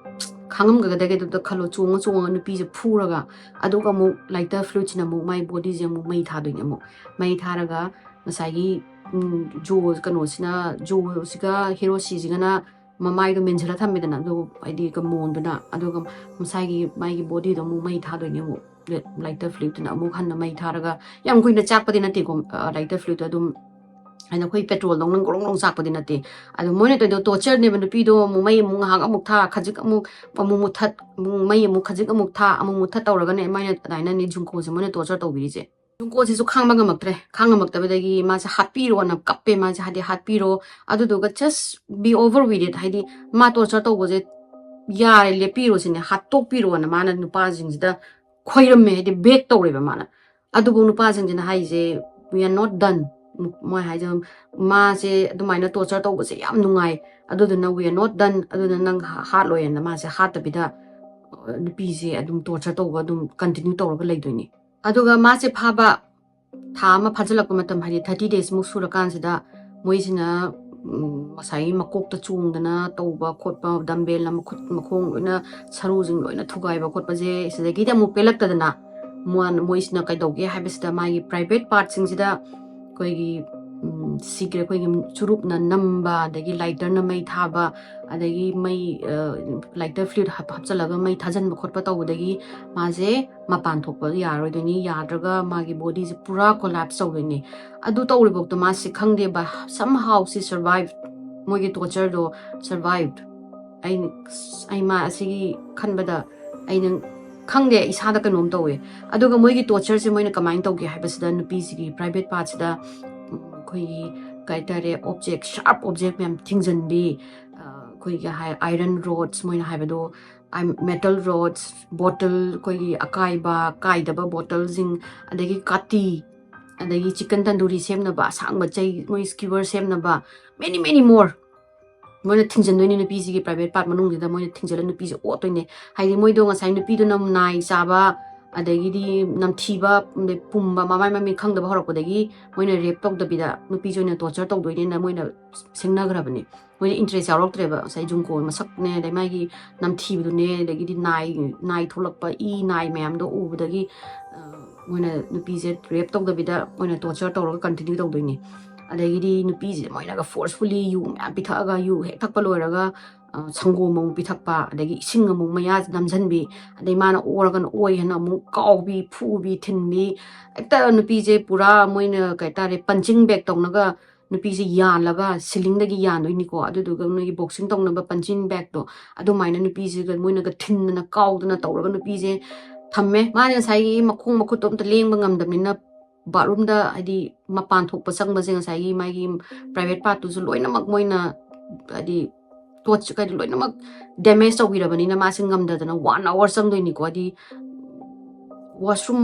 ꯈꯥꯡꯉꯝꯒꯗꯒꯦꯗꯨꯗ ꯈꯜꯂꯣ ꯆꯣꯡꯉ ꯅꯨꯄꯤꯁꯦ ꯐꯨꯔꯒ ꯑꯗꯨꯒ ꯑꯃꯨꯛ ꯂꯥꯏꯇꯔ ꯐ꯭ꯂꯨꯏꯗꯁꯤꯅ ꯑꯃꯨꯛ ꯃꯥꯏ ꯕꯣꯗꯤꯁꯦ ꯑꯃꯨꯛ ꯃꯩ ꯊꯥꯗꯣꯏꯅꯦ ꯑꯃꯨꯛ ꯃꯩ ꯊꯥꯔꯒ ꯉꯁꯥꯏꯒꯤ ꯀꯩꯅꯣꯁꯤꯅ ꯖꯣꯁꯤꯒ ꯍꯤꯔꯣꯁꯤꯁꯤꯒꯅ ꯃꯃꯥꯏꯗꯣ ꯃꯦꯟꯁꯤꯜꯂ ꯊꯝꯃꯦꯗꯅ ꯑꯗꯨꯒ ꯍꯥꯏꯗꯤ ꯃꯣꯟꯗꯨꯅ ꯑꯗꯨꯒ ꯃꯁꯥꯒꯤ ꯃꯥꯒꯤ ꯕꯣꯗꯤꯗꯣ ꯑꯃꯨꯛ ꯃꯩ ꯊꯥꯗꯣꯏꯅꯦ ꯑꯃꯨꯛ ꯂꯥꯏꯇꯔ ꯐ꯭ꯂꯨꯏꯗꯇꯨꯅ ꯑꯃꯨꯛ ꯍꯟꯅ ꯃꯩ ꯊꯥꯔꯒ ꯌꯥꯝ ꯀꯨꯏꯅ ꯆꯥꯛꯄꯗꯤ ꯅꯠꯇꯦꯀꯣ ꯂꯥꯏꯇꯔ ꯐ꯭ꯂꯨꯏꯗꯇꯣ ꯑꯗꯨꯝ ꯍꯥꯏꯅ ꯑꯩꯈꯣꯏ ꯄꯦꯇ꯭ꯔꯣꯜꯗꯧꯅ ꯒ꯭ꯔꯣꯡ ꯒ꯭ꯔꯣꯡ ꯆꯥꯛꯄꯗꯤ ꯅꯠꯇꯦ ꯑꯗꯣ ꯃꯣꯏꯅ ꯇꯧꯔꯤꯗꯣ ꯇꯣꯔꯆꯔꯅꯦꯕ ꯅꯨꯄꯤꯗꯣ ꯑꯃꯨꯛ ꯃꯩ ꯑꯃꯨꯛ ꯉꯥꯏꯍꯥꯛ ꯑꯃꯨꯛ ꯊꯥ ꯈꯖꯤꯛ ꯑꯃꯨꯛ ꯃꯨꯊꯠ ꯃꯩ ꯑꯃꯨꯛ ꯈꯖꯤꯛ ꯑꯃꯨꯛ ꯊꯥ ꯑꯃꯨꯛ ꯃꯨꯊꯠ ꯇꯧꯔꯒꯅꯦ ꯃꯣꯏꯅ ꯑꯗꯨꯃꯥꯏꯅꯅꯦ ꯖꯨꯡꯀꯣꯁꯦ ꯃꯣꯏꯅ ꯇꯣꯔꯆꯔ ꯇꯧꯕꯤꯔꯤꯁꯦ ꯖꯨꯡꯀꯣꯁꯤꯁꯨ ꯈꯥꯡꯕ ꯉꯝꯃꯛꯇ꯭ꯔꯦ ꯈꯥꯡꯉꯝꯃꯛꯇꯕꯗꯒꯤ ꯃꯥꯁꯦ ꯍꯥꯠꯄꯤꯔꯣꯅ ꯀꯞꯄꯦ ꯃꯥꯁꯦ ꯍꯥꯏꯗꯤ ꯍꯥꯠꯄꯤꯔꯣ ꯑꯗꯨꯗꯨꯒ ꯖꯁ ꯕꯤ ꯑꯣꯚꯔ ꯋꯤꯠ ꯏꯠ ꯍꯥꯏꯗꯤ ꯃꯥ ꯇꯣꯔꯆꯔ ꯇꯧꯕꯁꯦ ꯌꯥꯔꯦ ꯂꯦꯞꯄꯤꯔꯣ ꯁꯤꯅꯦ ꯍꯥꯠꯇꯣꯛꯄꯤꯔꯣꯅ ꯃꯥꯅ ꯅꯨꯄꯥꯁꯤꯡꯁꯤꯗ ꯈꯣꯏꯔꯝꯃꯦ ꯍꯥꯏꯗꯤ ꯕꯦꯛ ꯇꯧꯔꯦꯕ ꯃꯥꯅ ꯑꯗꯨꯕꯨ ꯅꯨꯄꯥꯁꯤꯡꯁꯤꯅ ꯍꯥꯏꯁꯦ ꯋꯤ ꯑꯥꯔ ꯅꯣꯠ ꯗꯟ ꯃꯣꯏ ꯍꯥꯏꯁꯦ ꯃꯥꯁꯦ ꯑꯗꯨꯃꯥꯏꯅ ꯇꯣꯔꯆꯔ ꯇꯧꯕꯁꯦ ꯌꯥꯝ ꯅꯨꯡꯉꯥꯏ ꯑꯗꯨꯗꯨꯅ ꯋꯤ ꯑꯥꯔ ꯅꯣꯠ ꯗꯟ ꯑꯗꯨꯅ ꯅꯪ ꯍꯥꯠꯂꯣꯏꯅ ꯃꯥꯁꯦ ꯍꯥꯠꯇꯕꯤꯗ ꯅꯨꯄꯤꯁꯦ ꯑꯗꯨꯝ ꯇꯣꯔꯆꯔ ꯇꯧꯕ ꯑꯗꯨꯝ ꯀꯟꯇꯤꯅ꯭ꯌꯨ ꯇꯧꯔꯒ ꯂꯩꯗꯣꯏꯅꯤ ꯑꯗꯨꯒ ꯃꯥꯁꯦ ꯐꯥꯕ ꯊꯥ ꯑꯃ ꯐꯥꯖꯤꯜꯂꯛꯄ ꯃꯇꯝ ꯍꯥꯏꯗꯤ 30 daysꯃꯨꯛ ꯁꯨꯔꯀꯥꯟꯁꯤꯗ ꯃꯣꯏꯁꯤꯅ ꯉꯁꯥꯏꯒꯤ ꯃꯀꯣꯛꯇ ꯆꯣꯡꯗꯅ ꯇꯧꯕ ꯈꯣꯠꯄ ꯗꯝꯕꯦꯜꯅ ꯃꯈꯨꯠ ꯃꯈꯣꯡ ꯂꯣꯏꯅ ꯁꯔꯨꯁꯤꯡ ꯂꯣꯏꯅ ꯊꯨꯒꯥꯏꯕ ꯈꯣꯠꯄꯁꯦ ꯁꯤꯗꯒꯤꯗꯤ ꯑꯃꯨꯛ ꯄꯦꯜꯂꯛꯇꯗꯅ ꯃꯣꯏꯁꯤꯅ ꯀꯩꯗꯧꯒꯦ ꯍꯥꯏꯕꯁꯤꯗ ꯃꯥꯒꯤ ꯄ꯭ꯔꯥꯏꯚꯦꯠ ꯄꯥꯔꯠꯁꯤꯡꯁꯤꯗ ꯑꯩꯈꯣꯏꯒꯤ ꯁꯤꯒ꯭ꯔꯦꯠ ꯑꯩꯈꯣꯏꯒꯤ ꯆꯨꯔꯨꯞꯅ ꯅꯝꯕ ꯑꯗꯒꯤ ꯂꯥꯏꯇꯔꯅ ꯃꯩ ꯊꯥꯕ ꯑꯗꯒꯤ ꯃꯩ ꯂꯥꯏꯇꯔ ꯐ꯭ꯂꯨꯏꯗ ꯍꯥꯞꯆꯤꯜꯂꯒ ꯃꯩ ꯊꯥꯖꯤꯟꯕ ꯈꯣꯠꯄ ꯇꯧꯕꯗꯒꯤ ꯃꯥꯁꯦ ꯃꯄꯥꯟ ꯊꯣꯛꯄ ꯌꯥꯔꯣꯏꯗꯣꯏꯅꯤ ꯌꯥꯗ꯭ꯔꯒ ꯃꯥꯒꯤ ꯕꯣꯗꯤꯁꯦ ꯄꯨꯔꯥ ꯀꯣꯂꯥꯞꯁ ꯇꯧꯗꯣꯏꯅꯤ ꯑꯗꯨ ꯇꯧꯔꯤꯐꯥꯎꯗ ꯃꯥꯁꯦ ꯈꯪꯗꯦꯕ ꯁꯝ ꯍꯥꯎ ꯁꯤ ꯁꯔꯚꯥꯏꯚ ꯃꯣꯏꯒꯤ ꯇꯣꯔꯆꯔꯗꯣ ꯁꯔꯚꯥꯏꯚ ꯑꯩ ꯃꯥ ꯑꯁꯤꯒꯤ ꯈꯟꯕꯗ ꯑꯩꯅ ꯈꯪꯗꯦ ꯏꯁꯥꯗ ꯀꯩꯅꯣꯝ ꯇꯧꯋꯦ ꯑꯗꯨꯒ ꯃꯣꯏꯒꯤ ꯇꯣꯔꯆꯔꯁꯦ ꯃꯣꯏꯅ ꯀꯃꯥꯏꯅ ꯇꯧꯒꯦ ꯍꯥꯏꯕꯁꯤꯗ ꯅꯨꯄꯤꯁꯤꯒꯤ ꯄ꯭ꯔꯥꯏꯚꯦꯠ ꯄꯥꯔꯠꯁꯤꯗ ꯑꯩꯈꯣꯏꯒꯤ ꯀꯩ ꯍꯥꯏꯇꯥꯔꯦ ꯑꯣꯕꯖꯦꯛ ꯁꯥꯔꯞ ꯑꯣꯕꯖꯦꯛ ꯃꯌꯥꯝ ꯊꯤꯡꯖꯤꯟꯕꯤ ꯑꯩꯈꯣꯏꯒꯤ ꯑꯥꯏꯔꯟ ꯔꯣꯗꯁ ꯃꯣꯏꯅ ꯍꯥꯏꯕꯗꯣ ꯃꯦꯇꯜ ꯔꯣꯗꯁ ꯕꯣꯇꯜ ꯑꯩꯈꯣꯏꯒꯤ ꯑꯀꯥꯏꯕ ꯀꯥꯏꯗꯕ ꯕꯣꯇꯜꯁꯤꯡ ꯑꯗꯒꯤ ꯀꯥꯇꯤ ꯑꯗꯒꯤ ꯆꯤꯀꯟ ꯇꯟꯗꯨꯔꯤ ꯁꯦꯝꯅꯕ ꯑꯁꯥꯡꯕ ꯆꯩ ꯃꯣꯏ ꯁ꯭ꯀꯤꯋꯔ ꯁꯦꯝꯅꯕ ꯃꯦꯅꯤ ꯃꯣꯔ ꯃꯣꯏꯅ ꯊꯤꯡꯖꯤꯟꯗꯣꯏꯅꯤ ꯅꯨꯄꯤꯁꯤꯒꯤ ꯄ꯭ꯔꯥꯏꯚꯦꯠ ꯄꯥꯔꯠ ꯃꯅꯨꯡꯁꯤꯗ ꯃꯣꯏꯅ ꯊꯤꯡꯖꯤꯜꯂ ꯅꯨꯄꯤꯁꯦ ꯑꯣꯠꯇꯣꯏꯅꯦ ꯍꯥꯏꯗꯤ ꯃꯣꯏꯗꯣ ꯉꯁꯥꯏ ꯅꯨꯄꯤꯗꯨꯅ ꯅꯥꯏ ꯆꯥꯕ ꯑꯗꯒꯤꯗꯤ ꯅꯝꯊꯤꯕ ꯄꯨꯝꯕ ꯃꯃꯥꯏ ꯃꯃꯤꯠ ꯈꯪꯗꯕ ꯍꯧꯔꯛꯄꯗꯒꯤ ꯃꯣꯏꯅ ꯔꯦꯞ ꯇꯧꯗꯕꯤꯗ ꯅꯨꯄꯤꯁꯦ ꯑꯣꯏꯅ ꯇꯣꯔꯆꯔ ꯇꯧꯗꯣꯏꯅꯦꯅ ꯃꯣꯏꯅ ꯁꯤꯡꯅꯈ꯭ꯔꯕꯅꯤ ꯃꯣꯏꯅ ꯏꯟꯇꯔꯦꯁ ꯌꯥꯎꯔꯛꯇ꯭ꯔꯦꯕ ꯉꯁꯥꯏ ꯖꯨꯡꯀꯣ ꯃꯁꯛꯅꯦ ꯑꯗꯩ ꯃꯥꯒꯤ ꯅꯝꯊꯤꯕꯗꯨꯅꯦ ꯑꯗꯒꯤꯗꯤ ꯅꯥꯏ ꯊꯣꯛꯂꯛꯄ ꯅꯥꯏ ꯃꯌꯥꯝꯗꯣ ꯎꯕꯗꯒꯤ ꯃꯣꯏꯅ ꯅꯨꯄꯤꯁꯦ ꯔꯦꯞ ꯇꯧꯗꯕꯤꯗ ꯃꯣꯏꯅ ꯇꯣꯔꯆꯔ ꯇꯧꯔꯒ ꯀꯟꯇꯤꯅ꯭ꯌꯨ ꯇꯧꯗꯣꯏꯅꯤ ꯑꯗꯒꯤꯗꯤ ꯅꯨꯄꯤꯁꯦ ꯃꯣꯏꯅꯒ ꯐꯣꯔꯁꯐꯨꯜꯂꯤ ꯌꯨ ꯃꯌꯥꯝ ꯄꯤꯊꯛꯑꯒ ꯌꯨ ꯍꯦꯛ ꯊꯛꯄ ꯂꯣꯏꯔꯒ ꯁꯪꯒꯣꯝ ꯑꯃꯨꯛ ꯄꯤꯊꯛꯄ ꯑꯗꯒꯤ ꯏꯁꯤꯡ ꯑꯃꯨꯛ ꯃꯌꯥꯁꯦ ꯅꯝꯁꯤꯟꯕꯤ ꯑꯗꯩ ꯃꯥꯅ ꯑꯣꯔꯒꯅ ꯑꯣꯏ ꯍꯥꯏꯅ ꯑꯃꯨꯛ ꯀꯥꯎꯕꯤ ꯐꯨꯕꯤ ꯊꯤꯟꯕꯤ ꯍꯦꯛꯇ ꯅꯨꯄꯤꯁꯦ ꯄꯨꯔꯥ ꯃꯣꯏꯅ ꯀꯩ ꯍꯥꯏꯇꯥꯔꯦ ꯄꯟꯆꯤꯡ ꯕꯦꯛ ꯇꯧꯅꯒ ꯅꯨꯄꯤꯁꯦ ꯌꯥꯜꯂꯒ ꯁꯤꯂꯤꯡꯗꯒꯤ ꯌꯥꯟꯗꯣꯏꯅꯤꯀꯣ ꯑꯗꯨꯗꯨꯒ ꯅꯣꯏꯒꯤ ꯕꯣꯛꯁꯤꯡ ꯇꯧꯅꯕ ꯄꯟꯆꯤꯡ ꯕꯦꯛꯇꯣ ꯑꯗꯨꯃꯥꯏꯅ ꯅꯨꯄꯤꯁꯤꯒ ꯃꯣꯏꯅꯒ ꯊꯤꯟꯗꯅ ꯀꯥꯎꯗꯅ ꯇꯧꯔꯒ ꯅꯨꯄꯤꯁꯦ ꯊꯝꯃꯦ ꯃꯥꯅ ꯉꯁꯥꯏꯒꯤ ꯃꯈꯣꯡ ꯃꯈꯨꯠꯇꯣ ꯑꯝꯇ ꯂꯦꯡꯕ ꯉꯝꯗꯕꯅꯤꯅ ꯕꯥꯠꯔꯨꯝꯗ ꯍꯥꯏꯗꯤ ꯃꯄꯥꯟ ꯊꯣꯛꯄ ꯆꯪꯕꯁꯦ ꯉꯁꯥꯏꯒꯤ ꯃꯥꯒꯤ ꯄ꯭ꯔꯥꯏꯚꯦꯠ ꯄꯥꯔꯠꯇꯨꯁꯨ ꯂꯣꯏꯅꯃꯛ ꯃꯣꯏꯅ ꯍꯥꯏꯗꯤ ꯀꯩꯗꯣ ꯂꯣꯏꯅꯃꯛ ꯗꯦꯃꯦꯖ ꯇꯧꯕꯤꯔꯕꯅꯤꯅ ꯃꯥꯁꯦ ꯉꯝꯗꯗꯅ 1 hour ꯆꯪꯗꯣꯏꯅꯤꯀꯣ ꯍꯥꯏꯗꯤ ꯋꯥꯁꯔꯨꯝ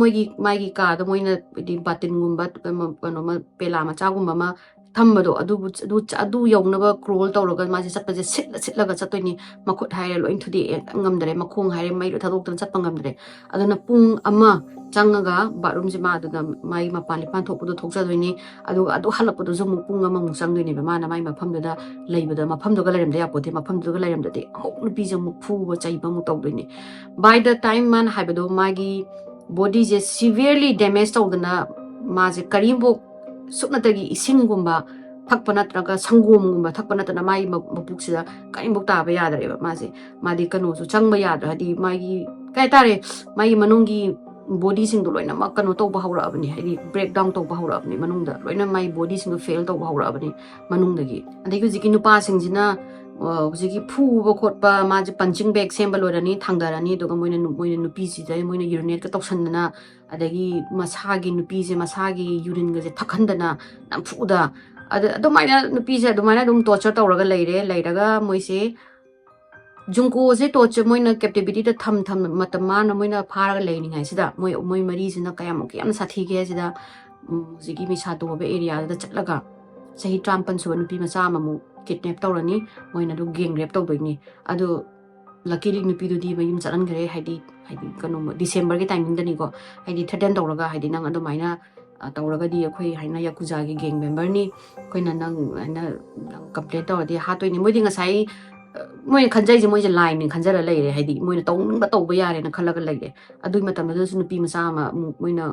ꯃꯥꯒꯤ ꯀꯥꯗ ꯃꯣꯏꯅ ꯍꯥꯏꯗꯤ ꯕꯥꯇꯤꯟꯒꯨꯝꯕ ꯀꯩꯅꯣꯃ ꯄꯦꯂꯥ ꯃꯆꯥꯒꯨꯝꯕ ꯑꯃ ꯊꯝꯕꯗꯣ ꯑꯗꯨ ꯌꯧꯅꯕ ꯀ꯭ꯔꯣꯜ ꯇꯧꯔꯒ ꯃꯥꯁꯦ ꯆꯠꯄꯁꯦ ꯁꯤꯠꯂꯒ ꯆꯠꯇꯣꯏꯅꯤ ꯃꯈꯨꯠ ꯍꯥꯏꯔꯦ ꯂꯣꯏ ꯊꯨꯗꯦꯛꯑꯦ ꯉꯝꯗ꯭ꯔꯦ ꯃꯈꯣꯡ ꯍꯥꯏꯔꯦ ꯃꯩꯗꯣ ꯊꯥꯗꯣꯛꯇꯅ ꯆꯠꯄ ꯉꯝꯗ꯭ꯔꯦ ꯑꯗꯨꯅ ꯄꯨꯡ ꯑꯃ ꯆꯪꯉꯒ ꯕꯥꯠꯔꯨꯝꯁꯦ ꯃꯥ ꯑꯗꯨꯅ ꯃꯥꯒꯤ ꯃꯄꯥꯟ ꯊꯣꯛꯄꯗꯣ ꯊꯣꯛꯆꯗꯣꯏꯅꯤ ꯑꯗꯨꯒ ꯑꯗꯨ ꯍꯜꯂꯛꯄꯗꯨꯁꯨ ꯑꯃꯨꯛ ꯄꯨꯡ ꯑꯃꯃꯨꯛ ꯆꯪꯗꯣꯏꯅꯦꯕ ꯃꯥꯅ ꯃꯥꯒꯤ ꯃꯐꯝꯗꯨꯗ ꯂꯩꯕꯗ ꯃꯐꯝꯗꯨꯒ ꯂꯩꯔꯝꯗ ꯌꯥꯄꯣꯠꯇꯦ ꯃꯐꯝꯗꯨꯒ ꯂꯩꯔꯝꯗꯗꯤ ꯑꯃꯨꯛ ꯅꯨꯄꯤꯁꯦ ꯑꯃꯨꯛ ꯐꯨꯕ ꯆꯩꯕ ꯑꯃꯨꯛ ꯇꯧꯗꯣꯏꯅꯤ ꯕꯥꯏ ꯗ ꯇꯥꯏꯝ ꯃꯥꯅ ꯍꯥꯏꯕꯗꯣ ꯃꯥꯒꯤ ꯕꯣꯗꯤꯁꯦ ꯁꯤꯚꯤꯌꯔꯂꯤ ꯗꯦꯃꯦꯖ ꯇꯧꯗꯅ ꯃꯥꯁꯦ ꯀꯔꯤꯝꯐꯥꯎ ꯁꯨꯞꯅꯇꯒꯤ ꯏꯁꯤꯡꯒꯨꯝꯕ ꯊꯛꯄ ꯅꯠꯇ꯭ꯔꯒ ꯁꯪꯒꯣꯝꯒꯨꯝꯕ ꯊꯛꯄ ꯅꯠꯇꯅ ꯃꯥꯒꯤ ꯃꯕꯨꯛꯁꯤꯗ ꯀꯔꯤꯝꯐꯥꯎ ꯇꯥꯕ ꯌꯥꯗ꯭ꯔꯦꯕ ꯃꯥꯗꯤ ꯀꯩꯅꯣꯁꯨ ꯆꯪꯕ ꯌꯥꯗ꯭ꯔꯦ ꯍꯥꯏꯗꯤ ꯃꯥꯒꯤ ꯀꯩ ꯍꯥꯏꯇꯥꯔꯦ ꯃꯥꯒꯤ ꯃꯅꯨꯡꯒꯤ ꯕꯣꯗꯤꯁꯤꯡꯗꯣ ꯂꯣꯏꯅꯃꯛ ꯀꯩꯅꯣ ꯇꯧꯕ ꯍꯧꯔꯛꯑꯕꯅꯤ ꯍꯥꯏꯗꯤ ꯕ꯭ꯔꯦꯛ ꯗꯥꯎꯟ ꯇꯧꯕ ꯍꯧꯔꯛꯑꯕꯅꯤ ꯃꯅꯨꯡꯗ ꯂꯣꯏꯅ ꯃꯥꯒꯤ ꯕꯣꯗꯤꯁꯤꯡꯗꯣ ꯐꯦꯜ ꯇꯧꯕ ꯍꯧꯔꯛꯑꯕꯅꯤ ꯃꯅꯨꯡꯗꯒꯤ ꯑꯗꯒꯤ ꯍꯧꯖꯤꯛꯀꯤ ꯅꯨꯄꯥꯁꯤꯡꯁꯤꯅ ꯍꯧꯖꯤꯛꯀꯤ ꯐꯨꯕ ꯈꯣꯠꯄ ꯃꯥꯁꯦ ꯄꯟꯆꯤꯡ ꯕꯦꯛ ꯁꯦꯝꯕ ꯂꯣꯏꯔꯅꯤ ꯊꯥꯡꯊꯔꯅꯤ ꯑꯗꯨꯒ ꯃꯣꯏꯅ ꯅꯨꯄꯤꯁꯤꯗ ꯃꯣꯏꯅ ꯌꯨꯔꯤꯅꯦꯠꯀ ꯇꯧꯁꯟꯗꯅ ꯑꯗꯒꯤ ꯅꯨꯄꯤꯁꯦ ꯃꯁꯥꯒꯤ ꯌꯨꯔꯤꯟꯒꯁꯦ ꯊꯛꯍꯟꯗꯅ ꯅꯝꯐꯨꯗ ꯑꯗꯨꯃꯥꯏꯅ ꯅꯨꯄꯤꯁꯦ ꯑꯗꯨꯃꯥꯏꯅ ꯑꯗꯨꯝ ꯇꯣꯔꯆꯔ ꯇꯧꯔꯒ ꯂꯩꯔꯒ ꯃꯣꯏꯁꯦ ꯖꯨꯡꯀꯣꯁꯦ ꯃꯣꯏꯅ ꯀꯦꯞꯇꯤꯚꯤꯇꯤꯗ ꯃꯇꯝ ꯃꯣꯏꯅ ꯐꯥꯔꯒ ꯂꯩꯔꯤꯉꯩꯁꯤꯗ ꯃꯣꯏ ꯃꯔꯤꯁꯤꯅ ꯀꯌꯥꯃꯨꯛ ꯌꯥꯝꯅ ꯁꯥꯊꯤꯒꯦ ꯍꯥꯏꯁꯤꯗ ꯍꯧꯖꯤꯛꯀꯤ ꯃꯤꯁꯥꯇꯣ ꯍꯥꯏꯕ ꯑꯦꯔꯤꯌꯥꯗꯨꯗ ꯆꯠꯂꯒ ꯆꯍꯤ 53 ꯁꯨꯕ ꯅꯨꯄꯤ ꯃꯆꯥ ꯑꯃꯃꯨꯛ ꯀꯤꯗꯅꯦꯞ ꯇꯧꯔꯅꯤ ꯃꯣꯏꯅ ꯑꯗꯨ ꯒꯦꯡ ꯔꯦꯞ ꯇꯧꯗꯣꯏꯅꯤ ꯑꯗꯨ luckily nupidudi mayum chalan gare haidi kano December ge timing dani ko haidi threaten tawraga haidi nang adu maina tawraga di akhoi haina yakuza gi gang member ni koina nang haina complain tawdi hatoi ni moidi ngasai moi khanjai je moi je line ni khanjara leire haidi moi tawning ba tawba yare na khalaga leire adui matam da su nupi masa ma moina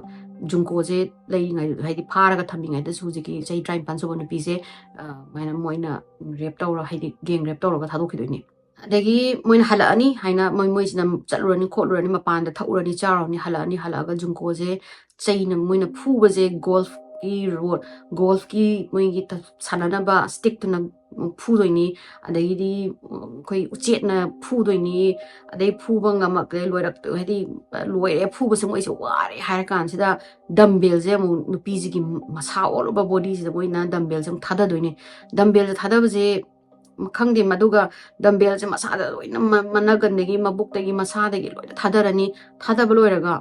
Junko je lei ngai haidi pharaga thambi ngai da su ji ki chai try pan so nupi je maina moina rape tawra haidi gang rape tawra ga thadok khidoi ni adagi moina hala ani haina moi sina chalurani kholurani mapan da thaurani charani hala ga Junko je chaina moina phuba je golf ki moi gi sanana ba stick to na phu ni adagi koi uchet na phu ni adai phu ba ngamak le loirak to hadi loi phu ba se moi se ware har kan sida dumbbell je mu nupi ji gi masa all over body ji moi na dumbbell jam thada doi ni dumbbell thada ba je khangde maduga dumbbell je masa da loina managan degi mabuk degi masa degi loi thada ba loiraga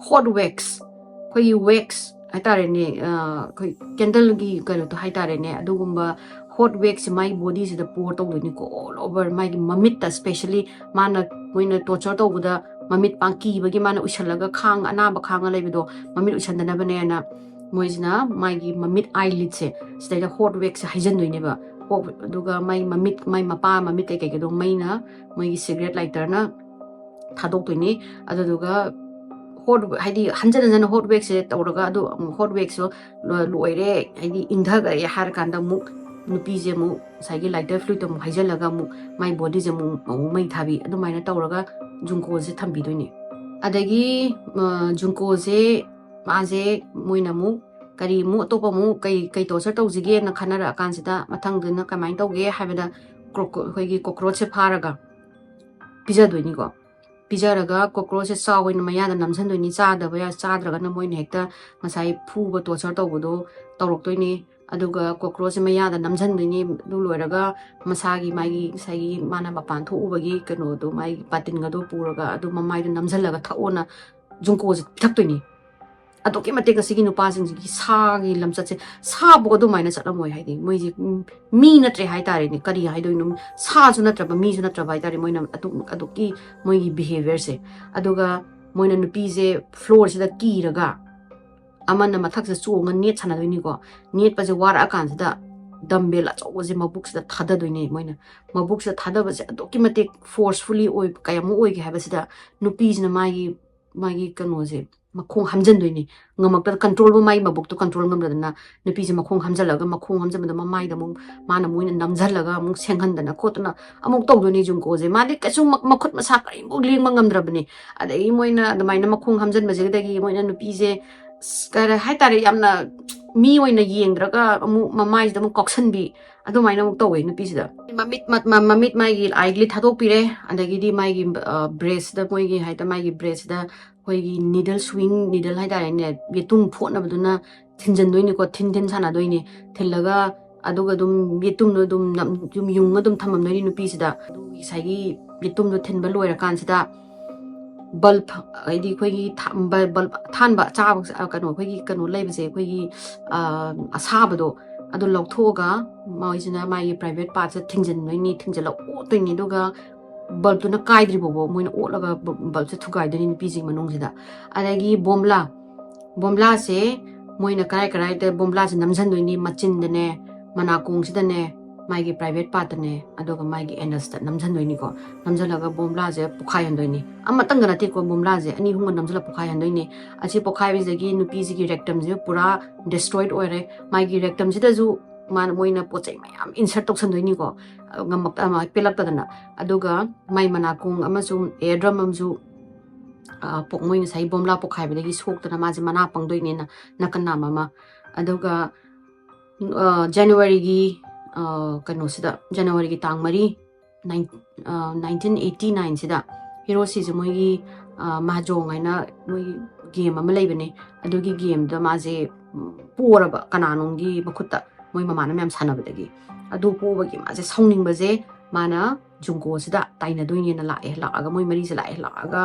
hot wax koi wax haitare ne koi candle gi karo to haitare ne adugumba hot wax my body is the pour to ni ko all over my mamit especially mana moina torture to buda mamit pangki bagi mana ushalaga khang ana ba khang lai bido mamit ushandana bane na moizna my gi mamit eyelid se sida hot wax haijan doi ne ba aduga my mamit my mapa mamit kai do maina my cigarette lighter na thadok to ni aduga hot haidi hanjan hot wax se tawraga adu hot wax so loire haidi indhaga ya har kanda mu nupi je mu saigi lighter fluid mu haijalaga mu my body je mu mai thabi adu maina tawraga Junko je thambi doini adagi Junko je ma je moina mu kari mu topa mu kai to sar tawjige na khanara kan sida mathang duna kamain tawge habada hoigi cockroach se pharaga pija doini ko pijaraga cockroach se sawin maya da namsan doini chada ba ya chadraga na moina hekta masai phu ba to sar tawbodo tawrok doini aduga cockroach maya da namsan doini du loiraga masagi magi sagi mana mapan tho ubagi kano do mai patin ga do puraga adu mamai do namjalaga thaona Junko je thak doini adoki mate ka sigi nupa sing gi sagi lamchat se sa bo do maina chalamoi haidi moi ji mi na tre hai tare ni kari hai doinum sa ju na tra ba mi ju na tra bai tare moina adoki moi gi behavior se aduga moina nupi je floor se da ki raga amana mathak se chonga net chana doini ko net pa je wara kan se da dumbbell achaw je mabuk se da thada doini moina mabuk se thada ba je adoki mate forcefully oi kayamu oi ge ha ba se da nupi jina magi kano je makhong hamjan doini ngamak ta control ba mai mabuk to control ngam da na nupi je makhong hamjalaga makhong hamjam da mamai da mung mana muina namjalaga mung senghan da na khotna amuk to doni Junko je mali kachu makhut masa kai mu ling mangam drabni adai moina da maina makhong hamjan ba je da gi moina nupi je kara hai tare yamna mi oina yengdraga amu mamai da mu koksan bi adu maina mu to we nupi je da mamit mai gi eyelid thadok pire adagi di mai gi breast da moi gi hai ta mai gi breast da hoigi needle swing needle hai tare ne yetung phona baduna thinjan doini ko thin sana doini thillaga aduga dum yetung no dum yung dum thamam doini nupi sida adugi saigi yetung no thinba loira kan sida bulb aidi hoigi bulb thanba cha kano hoigi kano leibse hoigi asabado adu lokthoga maisina mai private part sa thingjan doini thingjala otoini duga bulb to na kaidri bobo moina olaga bulb se thugai deni ni piji manong sida adagi bomla se moina karai te bomla se namjan doini machin dene manakong sida ne maigi private part ne adoga maigi anus ta namjan doini ko namjalaga bomla je pukhai handoini amma tangana te ko bomla je ani hunga namjala pukhai handoini achi pukhai bijagi nupi ji gi rectum je pura destroyed oire maigi rectum sida ju man moina pochai mayam insert tok sandoini ko ngamak ama pelak ta dana aduga mai manakung amasung eardrum amju pok moi sai bomla pokhai bidagi sok tana ma je mana pangdoini na nakana mama aduga January gi kano sida January gi tang mari 1989 sida hero si je moi gi mahjong aina moi game ama leibane adugi game da ma je poraba kananong gi bakutta moi mamana myam sanabadagi adu pobagi ma je sawning ba je mana Junko sida taina doini na la moi mari se la ga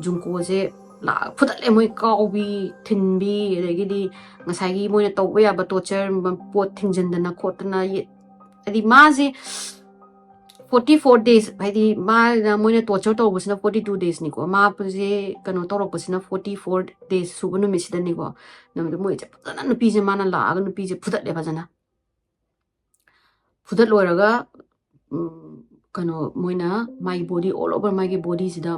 Junko je la phudale moi kawbi thinbi adagi ngasai gi moi na tawba ya ba torture pot thingjan da na khotna adi ma je 44 days haidi ma na moina torture to busina 42 days ni ko ma puje kano torok busina 44 days subunu misida ni ko namdu moi je putana nupi je mana la aga nupi je pudat le bajana pudat loiraga kano moina my body all over my body sida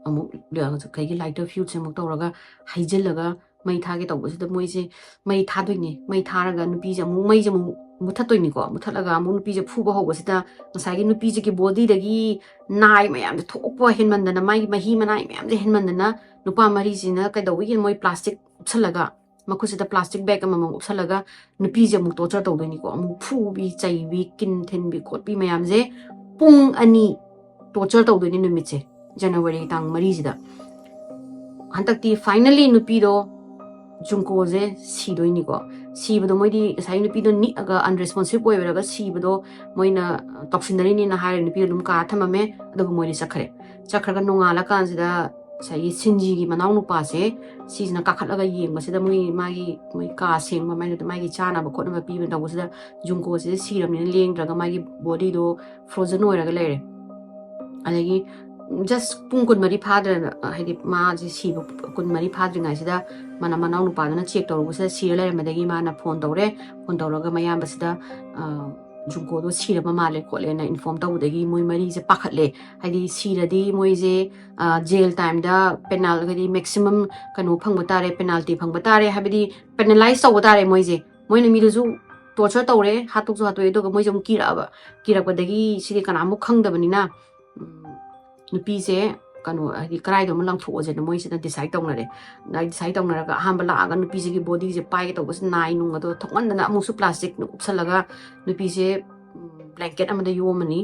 amuk kai gi lighter fuse amuk toraga haijillaga mai thage tawbusida moi je mai thadoini mai tharaga nupi je amuk mai je muthattoini ko muthatlaga amuk nupi je phuba hobusida ngasagi nupi je ki body dagi nai mayam je thokpa henmandana mai mahi manai mayam je henmandana nupa mari sina kai dawi moi plastic upsalaga makusida plastic bag amamang upsalaga nupi je amuk torture tawdoini ko amuk phubi chaibi kin thenbi khotbi mayam je pung ani torture tawdoini numitse January tang mari sida hantakti finally nupi do Junko je sidoini ko sibado moidi sai nupi do ni aga unresponsive oibaraga sibado moina toxinari ni na hire nupi dum ka thamame adu moidi chakhare chakhraga nongala kansida sai sinji gi manaw nu pa se sijna kakhatlaga yengba sida moi ka sengma mai do mai gi chana ba khotna pi ben dawo sida Junko se siramni lengdraga mai gi body do frozen oiraga lere adagi just pung kun mari phadra haidi ma ji si kun mari phadri ngai sida mana manaw nu pa na check tawru sida sira lere madagi mana phone tawraga mayam basida Junko do sira ma male khole na inform taw dagi moi mari je pakhatle haidi sira di moi je jail time da penal gadi maximum kanu phang batare penalty phang batare habidi penalize taw batare moi je moi na mi du torture tawre hatuk ju hatoi do moi jom kira ba dagi sidi kana mu khang da bani na nupi se kanu hadi krai do malang tho je moi se na decide tawnare na decide tawnara ga hambala aga nupi se gi body je pai to bas nai nung ado thongan na amu su plastic nu upsalaga nupi se blanket amada yomani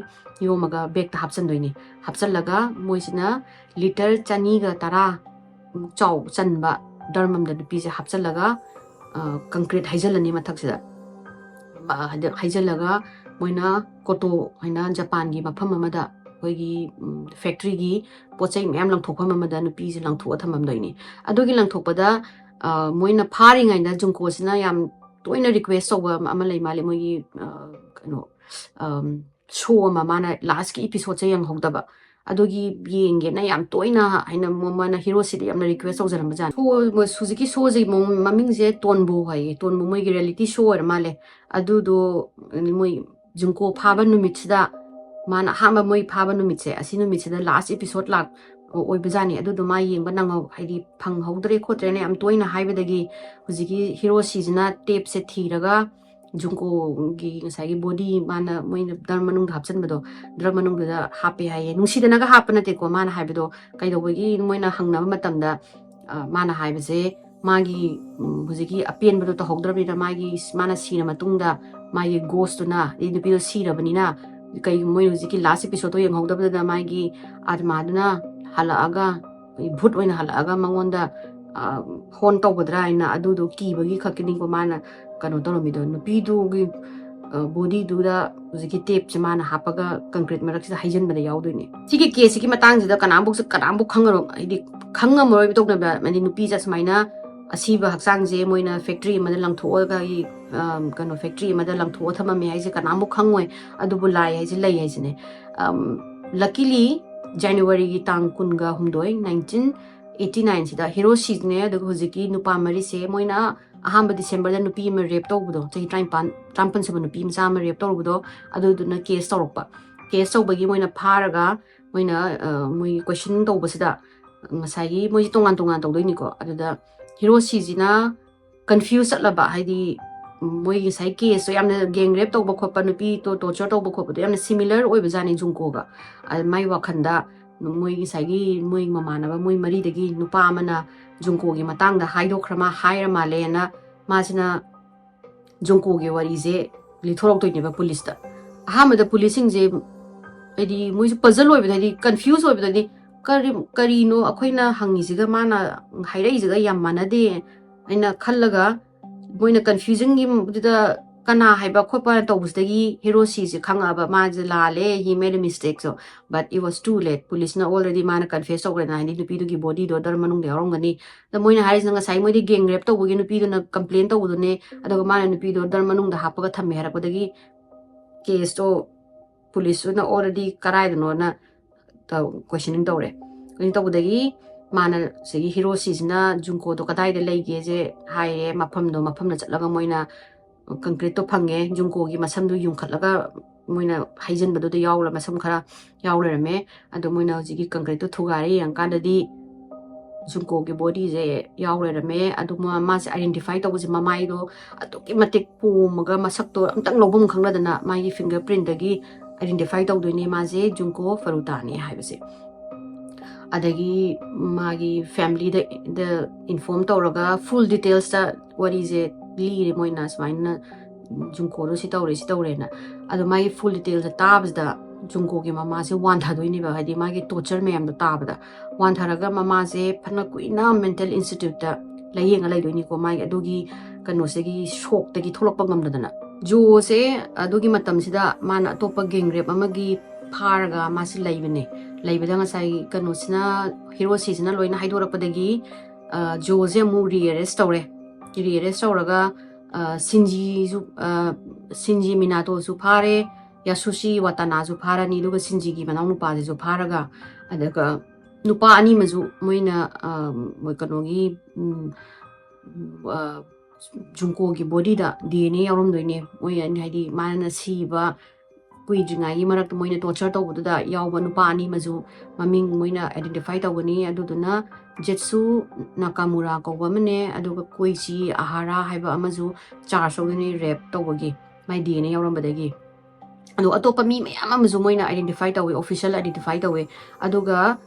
yomaga bag ta hapsan doini hapsalaga moi se na liter chani ga tara chaw chanba darmam da nupi se hapsalaga concrete haijalani mathak sida haijallaga moina koto haina Japan gi mafam amada hoigi factory gi pochai myam langthokpa mamada nupi je langtho thamam doini adogi langthokpada moina phari ngai na Junko sina yam toina request soba ama lei male mogi kano show ama mana last ki episode che yang hogdaba adogi yenge na yam toina haina mama na hero sidi yam request sojaram jan mo Suzuki show je maming je tonbo mogi reality show er male adu do moi Junko phaba numitida mana hamba moi phaba numitse asi numitse last episode lak oi bajani adu do ma yeng banang haidi phang hodre khotre ne am toina haibadagi hujiki hero season tape se thiraga Junko gi ngasai body mana moi darmanung hapchan bado darmanung da happy haye nungsida naga hapana te ko mana haibado kai do bagi moina hangna matamda mana haibase magi hujiki apen bado to hogdrabi da magi mana sina matungda magi ghost na idu pido sira banina kai moi hujiki last episode yeng hogdabda magi atma duna halaga bhut oina halaga mangonda hon tawbadra ina adu do ki bagi khakini ko mana kano toromi do nupi du gi body du da hujiki tape chamana hapaga concrete marak sida haijan bada yawdoini sigi case ki matang sida kanambuk khangaro idi khangamoi bi tokna ba mani nupi ja smaina asiba haksang je moina factory ma langthoga gi kano factory ma langtho thama me haise kanambuk khangoi adu bulai haise lai haise ne luckily January gi tang kunga humdoi 1989 sida hero season ne adu hujiki nupa mari se moina ahamba December da nupi ma rape tawbudo chahi trampan se nupi ma ma rape tawbudo adu duna case tawrokpa case tawbagi moina pharaga moina moi question tawbasida ngasai moi tongan tawdoini ko aduda hero season confused laba haidi moi ngasai case so yamna gang rape tawba khotpa nupi to torture tawba khotpa yamna similar oiba jani Junko ga mai wakhanda moi ngasai moi mamanaba moi mari dagi nupa amana Junko gi matang da haidokhrama hairama lena masina Junko gi wari je lithorok toini ba police da ahamada policing je edi moi puzzle oi bidadi confuse oi bidadi kari no akhoina hangi jiga mana hairai jiga yam manade aina khallaga moina confusing gi da kana haiba khopa tawbusdagi hero si je khanga ba ma je lale he made a mistake so but it was too late police na already mana confess over na ni nupi du gi body do dar manung de arongani da moina haris na sai moi di gang rape tawbugi nupi du na complain tawbu ne adaga mana nupi do dar manung da hapaga thamme harapodagi case to police na already karai no na questioning tawre questioning tawdagi mana segi hero sisna Junko to kadai de leige je haire mafam na chatlaga moina concrete to phange Junko gi masam du yung khatlaga moina haijen badu de yawla masam khara yawle me ado moina hojigi concrete to thugari yang kan di Junko gi body je yawle me ado ma se identify to ji mamai do ado ki matik pu maga masak to amtang lobum khangla dana mai fingerprint dagi identify to do ni ma je Junko Furuta ni haibase adagi magi family the inform tawraga full details ta wari je li moina swaina Junko ro si tawre na ado magi full details ta tabs da Junko gi mama se wan tha doini ba hadi magi torture mayam da tab da wan tharaga mama se phana kuina mental institute da layeng alai doini ko magi adogi kano se gi shock ta gi tholok pa ngam da na jo se adogi matam sida mana topa gang rape amagi pharaga masi laibane laibada ngasai kano sina hero sisina loina haidora padagi Jose mu re-arrest tawraga Shinji Minato su phare Yasushi Watana su phara ni duga Shinji gi manau nupa su pharaga adaga nupa ani mazu moina moi kano gi Junko gi body da DNA yarom doine moi ani haidi mana siba kuijingai marak moina torture tawbudu da yawba nupa ani mazu maming moina identify tawgani aduduna Jetsu Nakamura kawba mane aduga Koichi Ahara haiba amazu charge tawgani rape tawbagi mai DNA yarom badagi ado atopa mi mayam amazu moina identify tawe official identify tawe aduga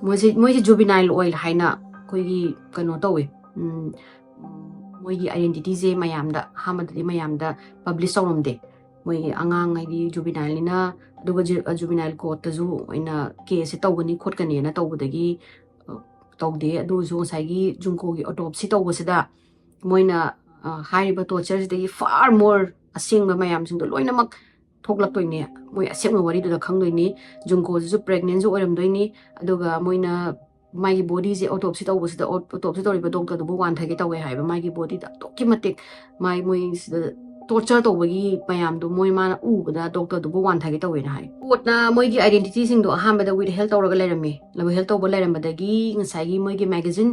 moise juvenile oil haina koigi kano tawe moigi identity je mayamda hamadadi mayamda publish tawramde moi angang haidi juvenile na aduga juvenile court tazu ina case tawgani khotkani na tawbudagi tawde adu zo saigi Junko gi autopsy tawbasida moina haiba torture dagi far more asingba mayam singdo loina mak thoklak toine moi asengma wari du da khangdoini Junko ju pregnant ju oram doini aduga moina mai body je autopsy tawbasida autopsy toriba doctor du wan thagi tawe haiba mai body da toki matik mai moi torture tawbagi mayam du moi mana ubada doctor du wan thagi tawe na hai court na moi gi identity sing do ahamba da with health tawraga lerame labu health tawba lerambadagi ngasai moi gi magazine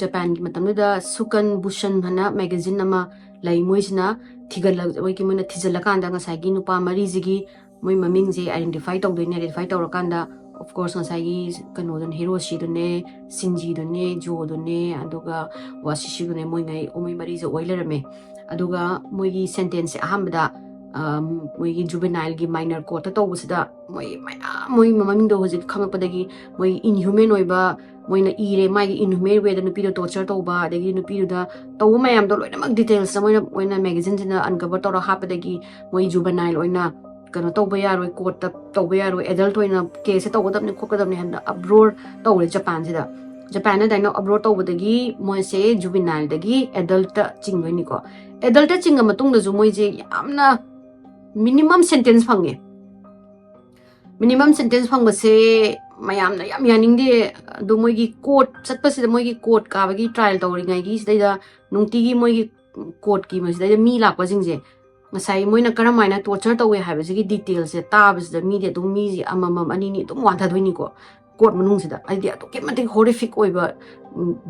Japan gi matam da Sukan Bushan hana magazine ama lai moisina thigala moi gi moina thijala kanda ngasai gi nupa mari jigi moi maming je identify tawrakanda of course ngasai gi kano don hero shi dune Shinji dune Jo dune aduga Washishi dune moi ngai omai mari je oilerame aduga moi gi sentence ahambada moi gi juvenile gi minor court tawbusida moi maming do hojik khangapadagi moi inhuman oiba moina ire mai inhuman way da nupi do torture tawba adagi nupi da tawu mayam do loina mak details moina magazine jina uncover tawra hapadagi moi juvenile oina kano tawba yaroi court tawba yaroi adult oina case tawgadabni khokadabni handa abroad tawre Japan na daino abroad tawbadagi moi se juvenile dagi adult chingdoini ko adult chinga matung da ju moi je yamna minimum sentence phange phangbase mayamna yam yaningde do moi gi court chatpasida moi gi court ka bagi trial tawringai gi sida nungti gi moi gi court ki masida mi lakpa jingje ngasai moina karamaina torture tawe haibase gi details se tabs da media do mi ji amamam ani ni dum wantha doini ko court manung sida ai to ke mate horrific oiba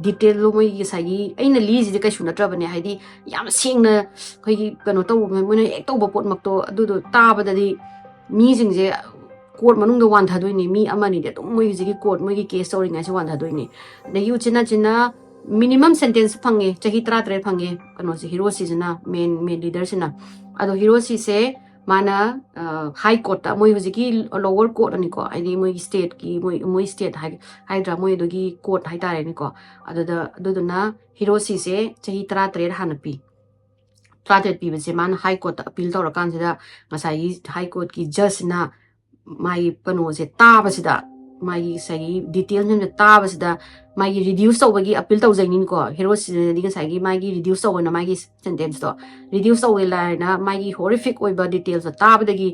detail lo moi gi sagi aina li ji kai suna trabane haidi yam singna khoi gi kano taw moina ek tawba pot makto adu do tabadadi mi jingje court manung do wantha doini mi amani de dum moi gi court moi gi case story ngai se wantha doini de yu china minimum sentence phange chahi 33 phange kano se hero sijna main leader sina ado hero si se mana high court ta moi hojiki lower court ani ko ai moi state ki moi state hydra moi dogi court hai tare ni ko ado na hero si se chahi 33 hanapi 33 pi se man high court appeal to rakan sida ngasai high court ki judge na mai pano se tabasida mai sai detail nem tabasida mai reduce tawagi appeal tawjainin ko hero ni ga sai mai reduce tawna mai sentence to reduce tawela na mai horrific oiba details tabadagi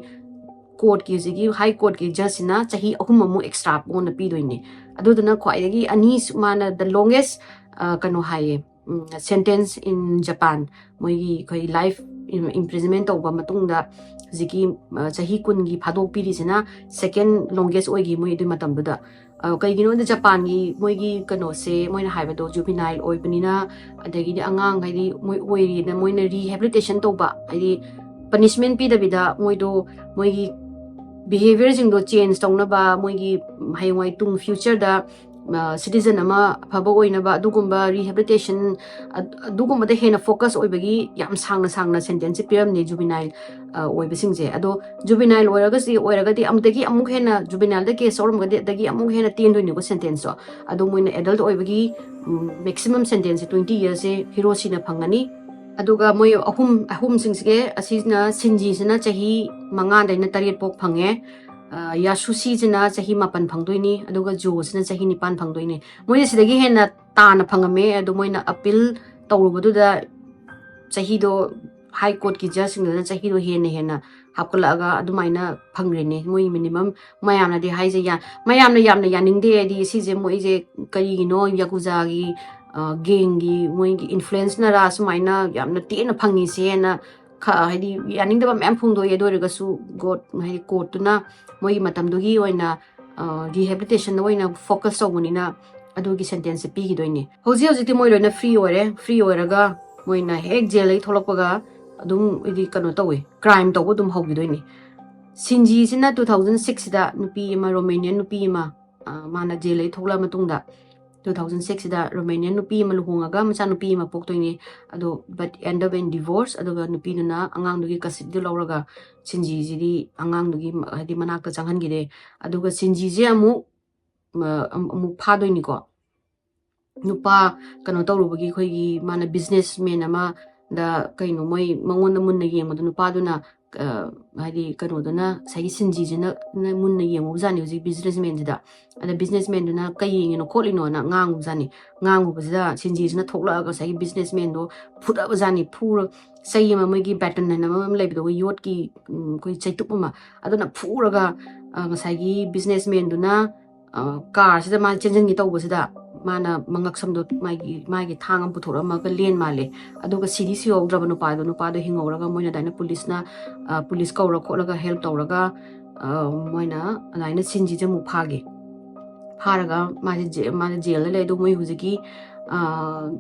court ki jigi high court ki judge na chahi ahum mu extra on pi doini aduduna khwai dagi ani mana the longest kano hai sentence in Japan moigi koi life imprisonment tauba matungda ziki chahi kungi phadok piri sina second longest oigi moi du matam da kai gino da Japan gi moigi kano se moina haiba do juvenile oibanina adagi di angang haidi moi oiri na moina rehabilitation tauba haidi punishment pi da bida moi do moigi behavior jing do change tawna ba moigi haywai tung future da citizen ama phaba oina ba dugumba rehabilitation dugumba da hena focus oibagi yam sangna sentence piram ne juvenile oibasing je ado juvenile oiraga di amdagi amuk hena juvenile da case orum ga dagi amuk hena 10 do sentence so ado moina adult oibagi maximum sentence 20 years se hiroshi na phangani aduga moi ahum singse asina sinji sina chahi manga daina tariat pok phange Yasushi jina chahi mapan phangdoini aduga Jo sina chahi nipan phangdoini moina sidagi hena tana phangame adu moina appeal tawrubadu da chahi do high court ki judge singna chahi do hena hapkalaga adumaina phangrene moi minimum mayamna di haije ya mayamna yamna yaningde di sije moi je kari gino yakuza gi gengi moi gi influence na ra sumaina yamna tena phangi se na haidi yaningda ba mem phungdo ye dorega su god haidi court tuna moi matam do gi oina rehabilitation oina focus tawunina adugi sentence pi gi doini hoji hoji ti moi loina free oiraga moina hek jail ai tholokpaga adum idi kano tawe crime tawo dum hogi doini sinji sina 2006 da nupi ma Romanian nupi ma mana jail ai thokla matungda 2006 da Romanian nupi ma luhungaga macha nupi ma poktoini ado but end up in divorce adoga nupi na angang dugi kasidi lawraga sinji jidi angang dugi hadi manakta changhan gide adoga sinji je amu phadoini ko nupa kano tawrubagi khoigi mana businessman ama da kaino moi mangon munna yengma nupa duna hadi kano duna sagi sinji jina munna yengu zani uji businessman jida ada businessman duna kayi no kholino na ngangu zani ngangu bajida sinji jina thokla ga sagi businessman do phuda bajani phur sai ma moigi pattern na ma leibido yot ki koi chaituk ma aduna phuraga sagi businessman duna car sida ma chenjing gi tawbasida mana mangak samdo magi thang am puthora ma ka len male aduga CDC ogdraba nupa do hingoraga moina daina police na police kaura kholaga help tawraga moina anaina sinji jamu pharaga ma jail le do moi huziki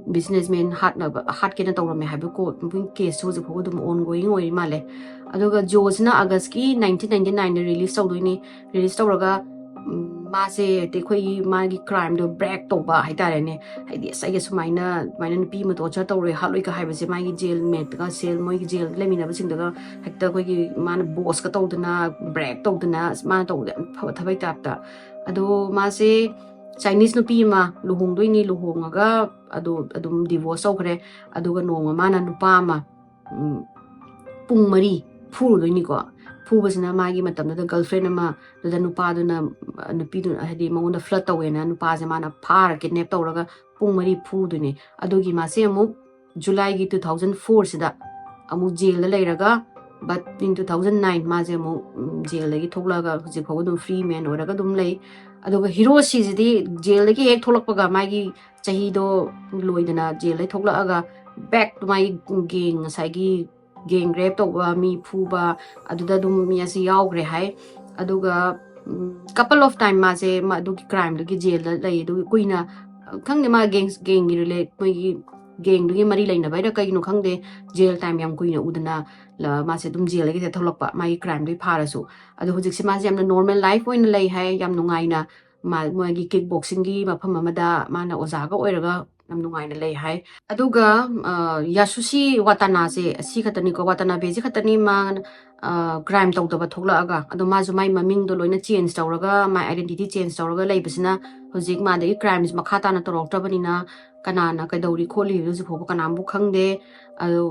businessman hat kena tawrame habu ko case ho jepho dum ongoing oi male aduga josna august ki 1999 release tawraga mase te khoi magi crime do break to ba haitare ne haidi sai sumaina nupi ma torture tawre haloi ka haibase magi jail mate ka cell moi gi jail lemina ba singda hekta khoi gi man boss ka tawdana break tawdana ma tawda thabai tapta ado mase Chinese nupi ma luhongdoini luhongaga ado adum divorce awkre aduga nonga mana nupa ma pung mari phuru doini ko phubasina magi matamna da girlfriend ama da nupa duna nupi du hadi mangonda flirt tawena nupa je mana phar kidnap tawraga pung mari phu duni adugi mase amu July gi 2004 sida amu jail la leiraga but in 2009 maje amu jail lagi thoklaga huji phaw dum free man oraga dum lei aduga Hiroshi jidi jail lagi hek tholakpaga magi chahi do loidana jail lai thoklaga back to my gang saigi gang rape tawba mi phuba aduda dum mi asi yaugre hai aduga couple of time ma se ma dugi crime dugi jail lai dugi kuina khangde ma gang gi relate moi gang dugi mari laina baida kai no khangde jail time yam kuina udana la ma se dum jail lagi tholakpa mai crime dui pharasu adu hujik se ma se yamna normal life oina lai hai yam nungaina ma moigi kickboxing gi mafam amada mana ojaga oiraga yam nungaina lai hai aduga Yasushi Watanabe asi khatani ko Watanabe ji khatani ma crime tawdaba thoklaga adu ma ju mai maming do loina change tawraga my identity change tawraga leibasina hojik ma dai crimes makhata na toroktabanina kanana kaidori kholi ju phoba kanambu khangde adu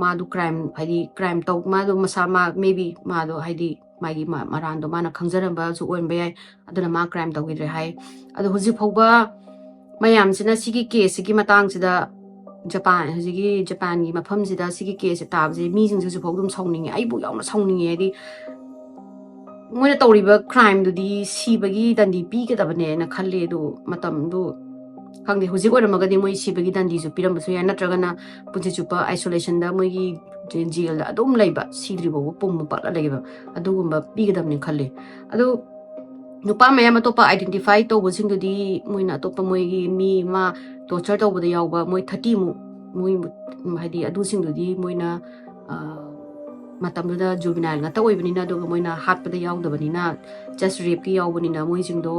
ma du crime haidi crime taw ma du masa ma maybe ma do haidi magi marando mana khangjaramba ju oinba yai aduna ma crime tawgidre hai adu hojik phoba mayam sina sigi case sigi matang sida Japan hojigi Japan gi mafam sida sigi case tabje mi jing ju phogdum saungningi aibu yauna saungningi edi moina tawriba crime du di sibagi dandi pi ke dabane na khalle du matam du ꯈꯪꯗꯦ ꯍꯧꯖꯤꯛ ꯑꯣꯏꯔꯝꯃꯒꯗꯤ ꯃꯣꯏ ꯁꯤꯕꯒꯤ ꯗꯟꯗꯤꯁꯨ ꯄꯤꯔꯝꯕꯁꯨ ꯌꯥꯏ ꯅꯠꯇ꯭ꯔꯒꯅ ꯄꯨꯟꯁꯤ ꯆꯨꯞꯄ ꯑꯥꯏꯁꯣꯂꯦꯁꯟꯗ ꯃꯣꯏꯒꯤ ꯖꯦꯜꯗ ꯑꯗꯨꯝ ꯂꯩꯕ ꯁꯤꯗ꯭ꯔꯤꯐꯥꯎꯕ ꯄꯨꯝꯕ ꯄꯠꯂ ꯂꯩꯕ ꯑꯗꯨꯒꯨꯝꯕ ꯄꯤꯒꯗꯕꯅꯤ ꯈꯜꯂꯤ ꯑꯗꯨ nupa mayam atopa identify tꯧꯕꯁꯤꯡꯗꯨꯗꯤ ꯃꯣꯏꯅ ꯑꯇꯣꯞꯄ ꯃꯣꯏꯒꯤ ꯃꯤ ꯃꯥ torture ꯇꯧꯕꯗ ꯌꯥꯎꯕ ꯃꯣꯏ 30 ꯃꯨꯛ ꯃꯣꯏ ꯍꯥꯏꯗꯤ ꯑꯗꯨꯁꯤꯡꯗꯨꯗꯤ ꯃꯣꯏꯅ ꯃꯇꯝꯗꯨꯗ juvenile ꯉꯥꯛꯇ ꯑꯣꯏꯕꯅꯤꯅ ꯑꯗꯨꯒ ꯃꯣꯏꯅ ꯍꯥꯠꯄꯗ ꯌꯥꯎꯗꯕꯅꯤꯅ just rape ꯀꯤ ꯌꯥꯎꯕꯅꯤꯅ ꯃꯣꯏꯁꯤꯡꯗꯣ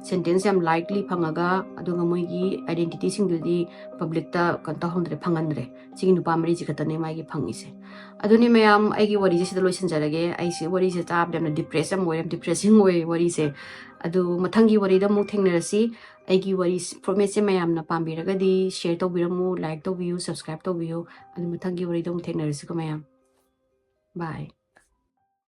sentence ꯌꯥꯝ likely ꯐꯪꯉꯒ ꯑꯗꯨꯒ ꯃꯣꯏꯒꯤ identity ꯁꯤꯡꯗꯨꯗꯤ publicꯇ ꯀꯟ ꯇꯧꯍꯟꯗ꯭ꯔꯦ ꯐꯪꯍꯟꯗ꯭ꯔꯦ ꯁꯤꯒꯤ ꯅꯨꯄꯥ ꯃꯔꯤꯁꯤ ꯈꯛꯇꯅꯦ ꯃꯥꯒꯤ ꯐꯪꯉꯤꯁꯦ ꯑꯗꯨꯅꯤ ꯃꯌꯥꯝ ꯑꯩꯒꯤ ꯋꯥꯔꯤꯁꯦ ꯁꯤꯗ ꯂꯣꯏꯁꯤꯟꯖꯔꯒꯦ ꯑꯩꯁꯦ ꯋꯥꯔꯤꯁꯦ ꯇꯥꯕꯗ ꯌꯥꯝꯅ depressed ꯌꯥꯝ ꯑꯣꯏ depressing ꯑꯣꯏ ꯋꯥꯔꯤꯁꯦ ꯑꯗꯨ ꯃꯊꯪꯒꯤ ꯋꯥꯔꯤꯗ ꯑꯃꯨꯛ ꯊꯦꯡꯅꯔꯁꯤ ꯑꯩꯒꯤ ꯋꯥꯔꯤ ꯐꯣꯔꯃꯦꯠꯁꯦ ꯃꯌꯥꯝꯅ ꯄꯥꯝꯕꯤꯔꯒꯗꯤ ꯁꯦꯌꯔ ꯇꯧꯕꯤꯔꯝꯃꯨ ꯂꯥꯏꯛ ꯇꯧꯕꯤꯌꯨ ꯁꯕꯁꯀ꯭ꯔꯥꯏꯕ ꯇꯧꯕꯤꯌꯨ ꯑꯗꯨ ꯃꯊꯪꯒꯤ ꯋꯥꯔꯤꯗ ꯑꯃꯨꯛ ꯊꯦꯡꯅꯔꯁꯤꯀꯣ ꯃꯌꯥꯝ ꯕꯥꯏ